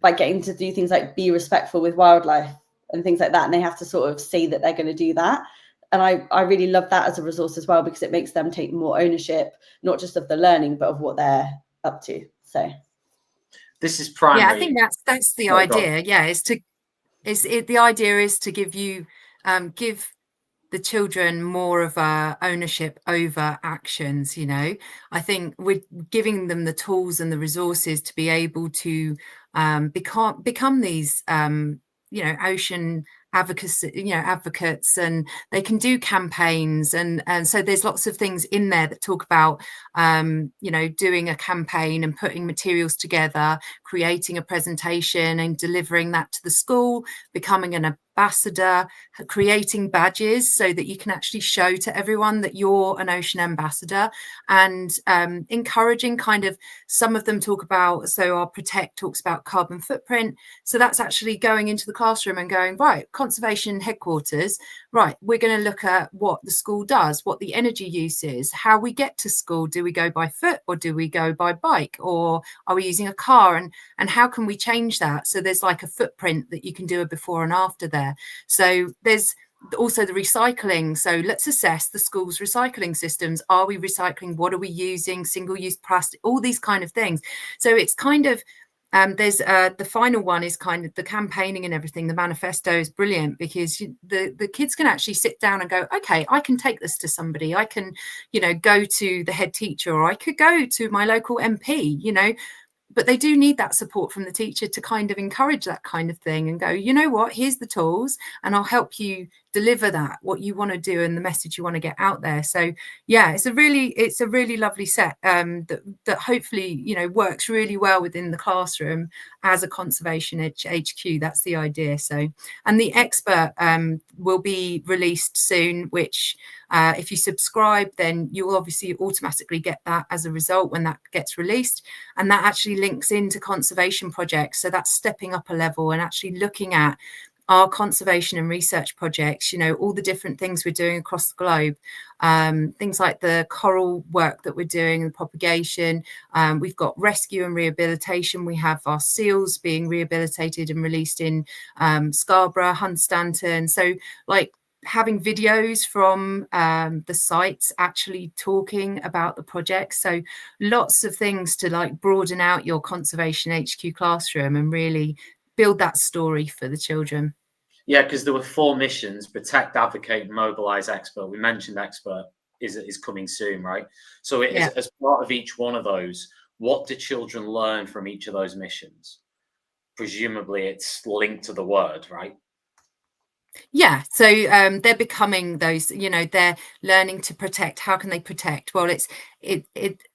like getting to do things like be respectful with wildlife and things like that. And they have to sort of say that they're going to do that. And I really love that as a resource as well, because it makes them take more ownership, not just of the learning, but of what they're up to. So this is primary. Yeah, I think that's the idea. Yeah, the idea is to give the children more of a ownership over actions. You know, I think we're giving them the tools and the resources to be able to become these ocean advocates, and they can do campaigns, and so there's lots of things in there that talk about doing a campaign and putting materials together, creating a presentation and delivering that to the school, becoming an ambassador, creating badges so that you can actually show to everyone that you're an ocean ambassador, and encouraging kind of, some of them talk about, so our Protect talks about carbon footprint, so that's actually going into the classroom and going, right, conservation headquarters, right, we're going to look at what the school does, what the energy use is, how we get to school, do we go by foot or do we go by bike, or are we using a car, and how can we change that? So there's like a footprint that you can do a before and after there. So there's also the recycling. So let's assess the school's recycling systems. Are we recycling? What are we using? Single-use plastic, all these kind of things. So it's kind of there's the final one is kind of the campaigning and everything. The manifesto is brilliant because the kids can actually sit down and go, okay, I can take this to somebody. I can, go to the head teacher, or I could go to my local MP, but they do need that support from the teacher to kind of encourage that kind of thing and go, you know what, here's the tools and I'll help you deliver that, what you want to do and the message you want to get out there. So yeah, it's a really lovely set that hopefully, works really well within the classroom as a conservation HQ. That's the idea. So, and the expert will be released soon, which if you subscribe, then you will obviously automatically get that as a result when that gets released. And that actually links into conservation projects. So that's stepping up a level and actually looking at our conservation and research projects, all the different things we're doing across the globe, things like the coral work that we're doing, the propagation. We've got rescue and rehabilitation. We have our seals being rehabilitated and released in Scarborough, Hunstanton. So like having videos from the sites actually talking about the project. So lots of things to like broaden out your conservation HQ classroom and really build that story for the children. Yeah, because there were 4 missions: protect, advocate, mobilize, expert. We mentioned expert is coming soon, right? So it is, as part of each one of those, what do children learn from each of those missions? Presumably it's linked to the word, right? Yeah, so they're becoming those, you know, they're learning to protect. How can they protect? Well, it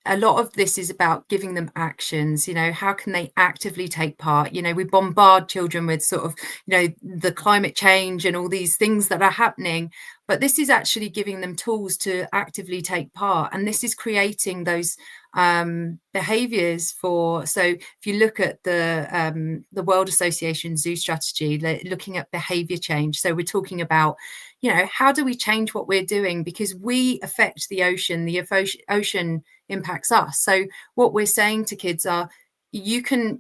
a lot of this is about giving them actions. You know, how can they actively take part? You know, we bombard children with sort of, you know, the climate change and all these things that are happening, but this is actually giving them tools to actively take part, and this is creating those behaviors for. So if you look at the World Association Zoo strategy, looking at behavior change, so we're talking about, you know, how do we change what we're doing, because we affect the ocean impacts us. So what we're saying to kids are, you can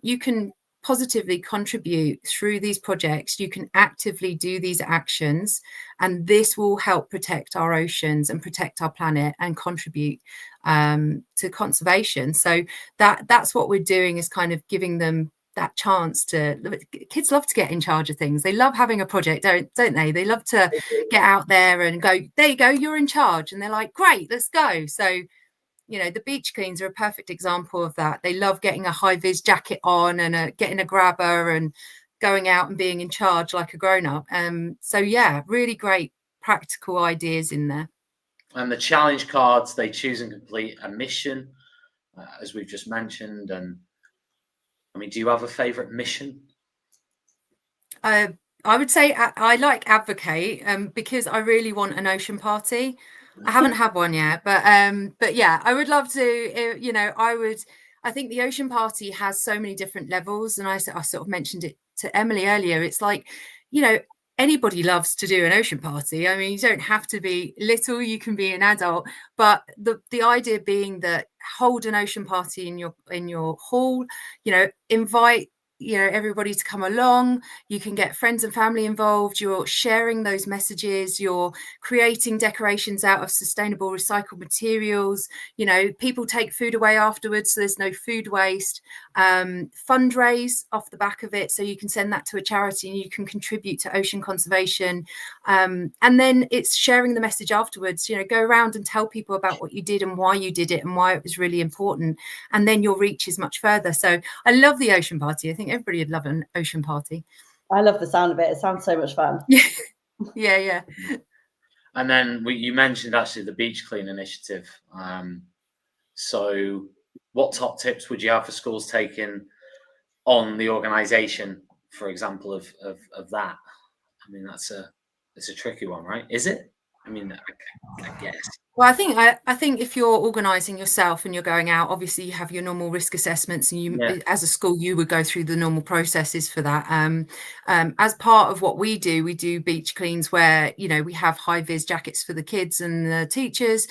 positively contribute through these projects, you can actively do these actions, and this will help protect our oceans and protect our planet and contribute to conservation. So that's what we're doing, is kind of giving them that chance to. Kids love to get in charge of things. They love having a project, don't they? They love to get out there and go, there you go, you're in charge, and they're like, great, let's go. So, you know, the beach cleans are a perfect example of that. They love getting a high-vis jacket on and getting a grabber and going out and being in charge like a grown-up. So yeah, really great practical ideas in there. And the challenge cards, they choose and complete a mission, as we've just mentioned. And I mean, do you have a favorite mission? I would say I like advocate, because I really want an ocean party. I haven't had one yet, but yeah, I would love to. You know, I think the ocean party has so many different levels, and I sort of mentioned it to Emily earlier. It's like, you know, anybody loves to do an ocean party. I mean, you don't have to be little, you can be an adult, but the idea being that hold an ocean party in your hall, you know, invite, you know, everybody to come along. You can get friends and family involved. You're sharing those messages, you're creating decorations out of sustainable recycled materials. You know, people take food away afterwards, so there's no food waste. Fundraise off the back of it, so you can send that to a charity and you can contribute to ocean conservation. And then it's sharing the message afterwards. You know, go around and tell people about what you did and why you did it and why it was really important, and then your reach is much further. So I love the ocean party. I think everybody would love an ocean party. I love the sound of it. It sounds so much fun. Yeah. And then you mentioned actually the beach clean initiative. So what top tips would you have for schools taking on the organisation, for example, of that? I mean, it's a tricky one, right? Is it? I mean, I guess. Well, I think if you're organising yourself and you're going out, obviously you have your normal risk assessments, and you, as a school, you would go through the normal processes for that. As part of what we do beach cleans where, you know, we have high-vis jackets for the kids and the teachers.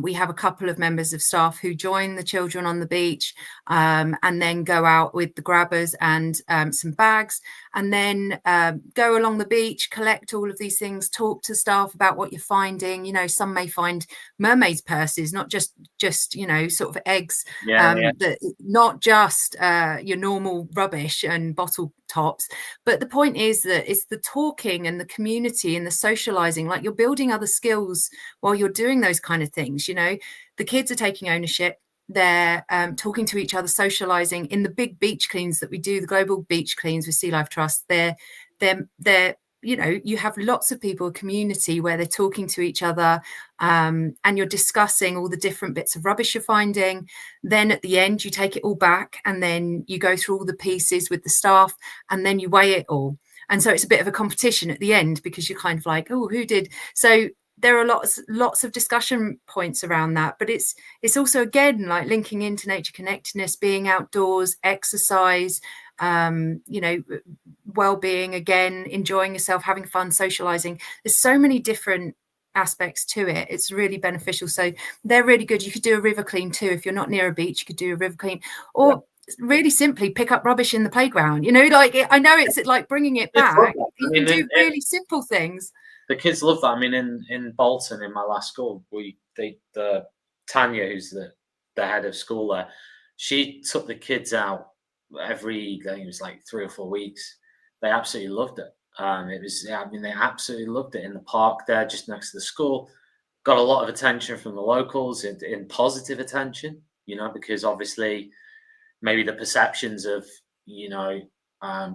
We have a couple of members of staff who join the children on the beach, and then go out with the grabbers and some bags, and then go along the beach, collect all of these things, talk to staff about what you're finding. You know, some may find mermaids' purses, not just you know, sort of eggs, that not just your normal rubbish and bottle tops. But the point is that it's the talking and the community and the socializing, like you're building other skills while you're doing those kind of things. You know, the kids are taking ownership, they're talking to each other, socializing. In the big beach cleans that we do, the global beach cleans with Sea Life Trust, they're you know, you have lots of people, a community where they're talking to each other, and you're discussing all the different bits of rubbish you're finding. Then at the end, you take it all back, and then you go through all the pieces with the staff, and then you weigh it all. And so it's a bit of a competition at the end, because you're kind of like, oh, who did? So there are lots of discussion points around that, but it's also, again, like linking into nature connectedness, being outdoors, exercise, you know, well-being, again, enjoying yourself, having fun, socializing. There's so many different aspects to it. It's really beneficial. So they're really good. You could do a river clean too. If you're not near a beach, you could do a river clean, or really simply pick up rubbish in the playground. You know, like, I know it's like bringing it back. You can do really simple things. The kids love that. I mean, in Bolton, in my last school, Tanya, who's the head of school there, she took the kids out every, I think it was like 3 or 4 weeks. They absolutely loved it. They absolutely loved it in the park there, just next to the school. Got a lot of attention from the locals, in positive attention, because obviously maybe the perceptions of,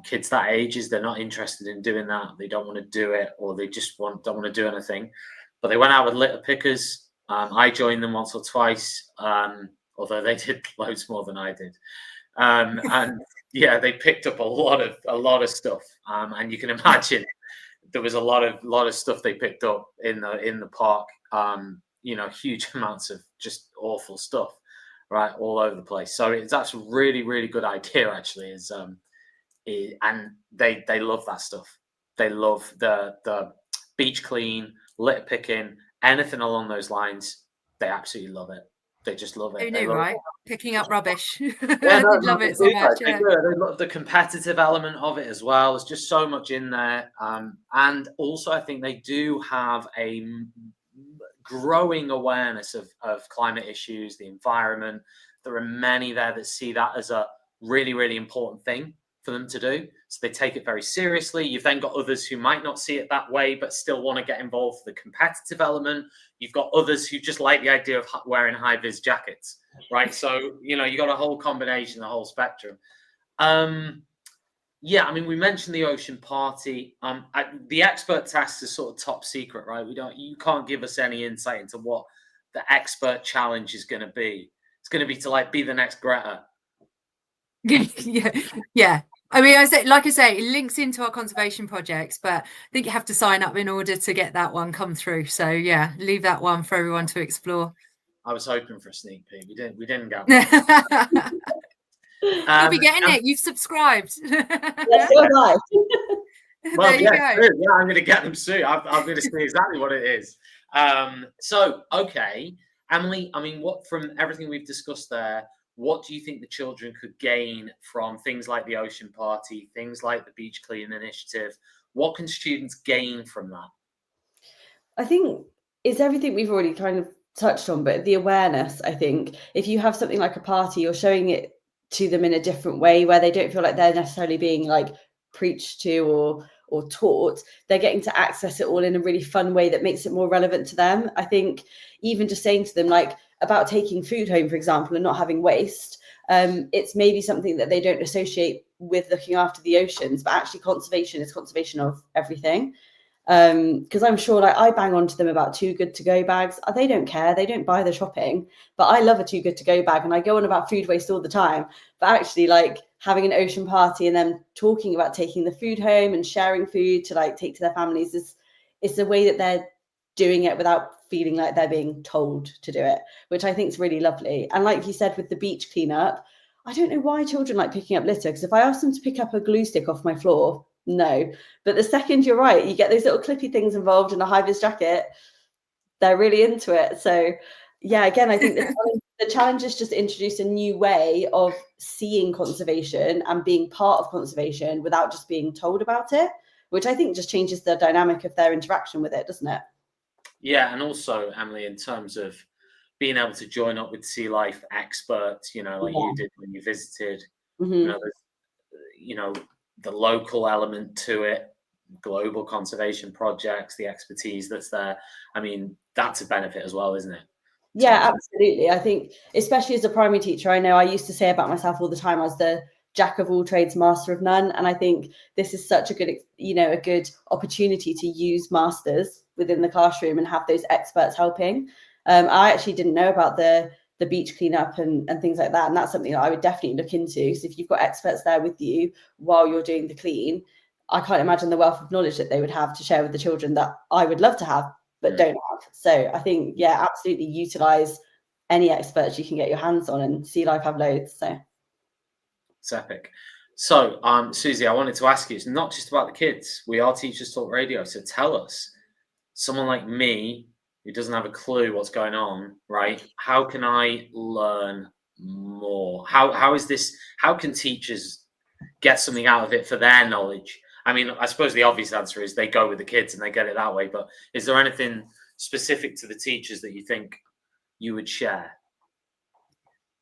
kids that age is they're not interested in doing that. They don't want to do it, or they just don't want to do anything. But they went out with litter pickers. I joined them once or twice, although they did loads more than I did. And yeah, they picked up a lot of stuff. And you can imagine there was a lot of stuff they picked up in the park. Huge amounts of just awful stuff, right, all over the place. So that's a really, really good idea, actually. And they love that stuff. They love the beach clean, litter picking, anything along those lines. They absolutely love it. They just love it. Who knew, right? Picking up rubbish. Yeah, They'd love it so much. They love the competitive element of it as well. There's just so much in there. And also, I think they do have a growing awareness of climate issues, the environment. There are many there that see that as a really, really important thing for them to do. So they take it very seriously. You've then got others who might not see it that way, but still want to get involved with the competitive element. You've got others who just like the idea of wearing high-vis jackets, right? So, you got a whole combination, a whole spectrum. Yeah, I mean, we mentioned the ocean party. The expert test is sort of top secret, right? You can't give us any insight into what the expert challenge is going to be. It's going to be to be the next Greta. Yeah. I mean, like I say, it links into our conservation projects, but I think you have to sign up in order to get that one come through. So yeah, leave that one for everyone to explore. I was hoping for a sneak peek. We didn't get one. You'll be getting it. You've subscribed. Let's go live. Well, there you go. Yeah, I'm going to get them soon. I'm going to see exactly what it is. So, okay, Emily, I mean, from everything we've discussed there, what do you think the children could gain from things like the ocean party, things like the beach clean initiative? What can students gain from that? I think it's everything we've already kind of touched on, but the awareness, I think, if you have something like a party, you're showing it to them in a different way where they don't feel like they're necessarily being preached to or taught. They're getting to access it all in a really fun way that makes it more relevant to them. I think even just saying to them about taking food home, for example, and not having waste, it's maybe something that they don't associate with looking after the oceans, but actually conservation is conservation of everything. Because I'm sure I bang on to them about Too Good To Go bags. They don't care. They don't buy the shopping, but I love a Too Good To Go bag, and I go on about food waste all the time. But actually having an ocean party and then talking about taking the food home and sharing food to take to their families is the way that they're doing it without feeling like they're being told to do it, which I think is really lovely. And like you said, with the beach cleanup, I don't know why children like picking up litter, because if I ask them to pick up a glue stick off my floor, no. But the second you're right, you get those little clippy things involved in a high-vis jacket, they're really into it. So yeah, again, I think the challenge is just to introduce a new way of seeing conservation and being part of conservation without just being told about it, which I think just changes the dynamic of their interaction with it, doesn't it? Yeah, and also, Emily, in terms of being able to join up with sea life experts, you did when you visited, Mm-hmm. The local element to it, global conservation projects, the expertise that's there. I mean, that's a benefit as well, isn't it? Yeah, absolutely. I think, especially as a primary teacher, I know I used to say about myself all the time, I was the jack of all trades, master of none. And I think this is such a good, a good opportunity to use masters within the classroom and have those experts helping. I actually didn't know about the beach cleanup and things like that. And that's something that I would definitely look into. So if you've got experts there with you while you're doing the clean, I can't imagine the wealth of knowledge that they would have to share with the children that I would love to have, but don't have. So I think, yeah, absolutely utilize any experts you can get your hands on, and Sea Life have loads. So it's epic. So, Suzie, I wanted to ask you, it's not just about the kids. We are Teachers Talk Radio. So tell us, someone like me who doesn't have a clue what's going on, right? How can I learn more? How can teachers get something out of it for their knowledge? I mean, I suppose the obvious answer is they go with the kids and they get it that way. But is there anything specific to the teachers that you think you would share?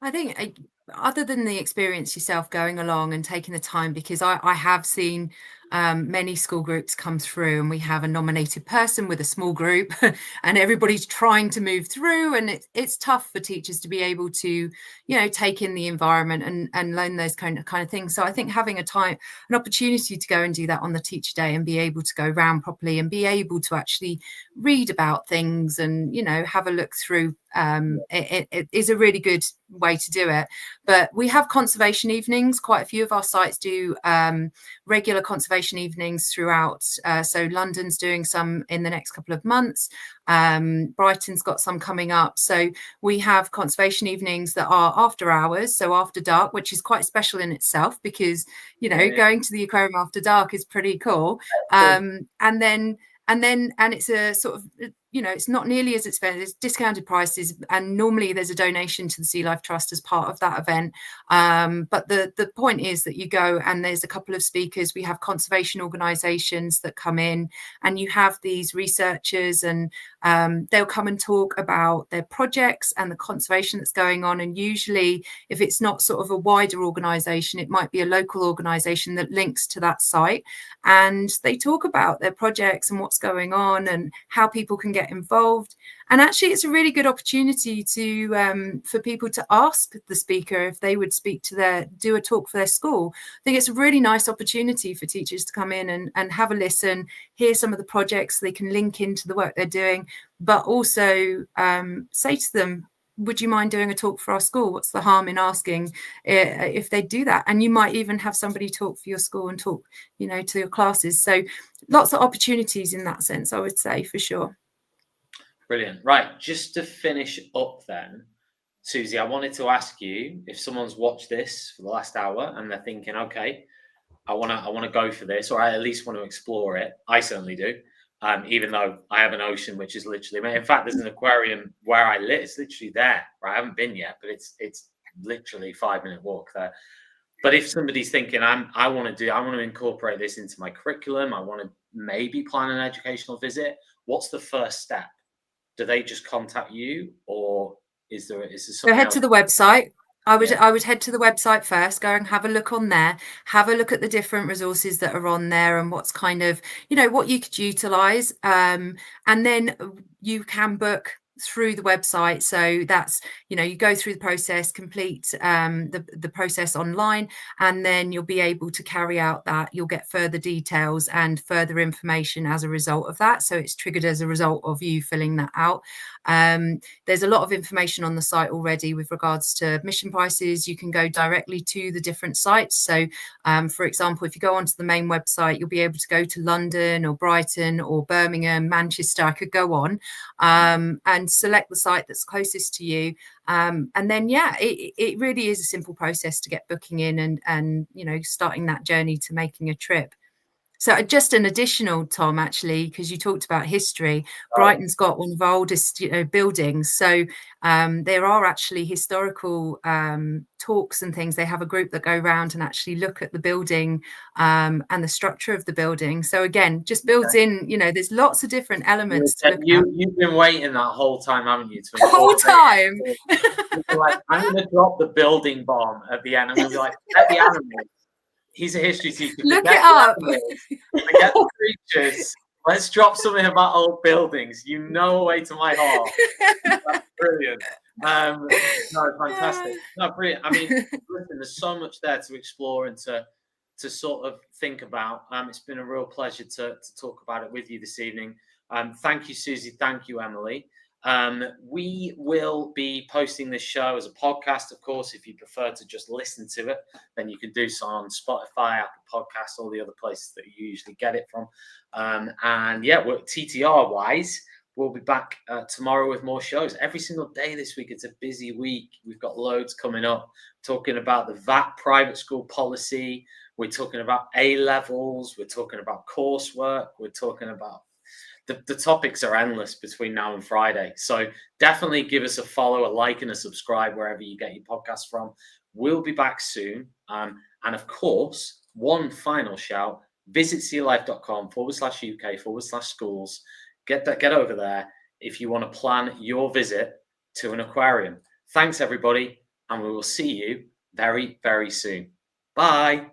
I think other than the experience yourself going along and taking the time, because I have seen many school groups come through, and we have a nominated person with a small group and everybody's trying to move through, and it's tough for teachers to be able to, you know, take in the environment and learn those kind of things. So I think having an opportunity to go and do that on the teacher day and be able to go around properly and be able to actually read about things and, you know, have a look through, it is a really good way to do it. But we have conservation evenings. Quite a few of our sites do regular conservation evenings throughout. So London's doing some in the next couple of months. Brighton's got some coming up. So we have conservation evenings that are after hours, so after dark, which is quite special in itself, because, you know, going to the aquarium after dark is pretty cool. And it's a sort of, you know, it's not nearly as expensive, it's discounted prices, and normally there's a donation to the Sea Life Trust as part of that event. But the point is that you go and there's a couple of speakers. We have conservation organisations that come in, and you have these researchers, and they'll come and talk about their projects and the conservation that's going on. And usually, if it's not sort of a wider organisation, it might be a local organisation that links to that site, and they talk about their projects and what's going on and how people can get involved. And actually, it's a really good opportunity to for people to ask the speaker if they would do a talk for their school. I think it's a really nice opportunity for teachers to come in and have a listen, hear some of the projects they can link into the work they're doing, but also say to them, would you mind doing a talk for our school? What's the harm in asking if they do that? And you might even have somebody talk for your school and talk, you know, to your classes. So lots of opportunities in that sense, I would say, for sure. Brilliant. Right, just to finish up then, Suzie, I wanted to ask you, if someone's watched this for the last hour and they're thinking, okay, I want to go for this, or I at least want to explore it. I certainly do. Even though I have an ocean, which is literally, in fact, there's an aquarium where I live. It's literally there. Right? I haven't been yet, but it's literally 5-minute walk there. But if somebody's thinking, I want to incorporate this into my curriculum, I want to maybe plan an educational visit, what's the first step? Do they just contact you, or is there something So head else? to the website. I would head to the website first, go and have a look on there, have a look at the different resources that are on there and what's kind of, you know, what you could utilize. And then you can book through the website. So that's, you know, you go through the process, complete the process online, and then you'll be able to carry out that. You'll get further details and further information as a result of that. So it's triggered as a result of you filling that out. There's a lot of information on the site already with regards to admission prices. You can go directly to the different sites. So for example, if you go onto the main website, you'll be able to go to London or Brighton or Birmingham, Manchester. I could go on and select the site that's closest to you. And then, it really is a simple process to get booking in and, you know, starting that journey to making a trip. So just an additional, Tom, actually, because you talked about history, Brighton's got one of our oldest, you know, buildings. So there are actually historical talks and things. They have a group that go around and actually look at the building and the structure of the building. So again, just builds in, you know, there's lots of different elements to look at. You've been waiting that whole time, haven't you? The whole time. Like, I'm going to drop the building bomb at the end. I'm going to be like, at the animals. He's a history teacher. Look it up. Forget the creatures. Let's drop something about old buildings. You know, away to my heart. That's brilliant. No, fantastic. No, brilliant. I mean, listen, there's so much there to explore and to sort of think about. It's been a real pleasure to talk about it with you this evening. Thank you, Suzie. Thank you, Emily. We will be posting this show as a podcast, of course. If you prefer to just listen to it, then you can do so on Spotify, Apple Podcasts, all the other places that you usually get it from. And yeah, TTR wise, we'll be back tomorrow with more shows. Every single day this week, it's a busy week. We've got loads coming up, talking about the VAT private school policy. We're talking about A-levels. We're talking about coursework. We're talking about the topics are endless between now and Friday. So definitely give us a follow, a like, and a subscribe wherever you get your podcasts from. We'll be back soon. And of course, one final shout, visit sealife.com/UK/schools. Get over there if you want to plan your visit to an aquarium. Thanks, everybody. And we will see you very, very soon. Bye.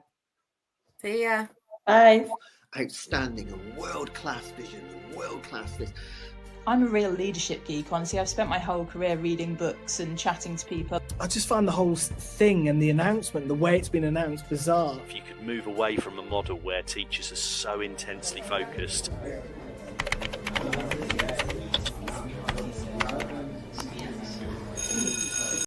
See ya. Bye. Outstanding and world-class vision and world-class this. I'm a real leadership geek, honestly. I've spent my whole career reading books and chatting to people. I just find the whole thing and the announcement, the way it's been announced, bizarre. If you could move away from a model where teachers are so intensely focused.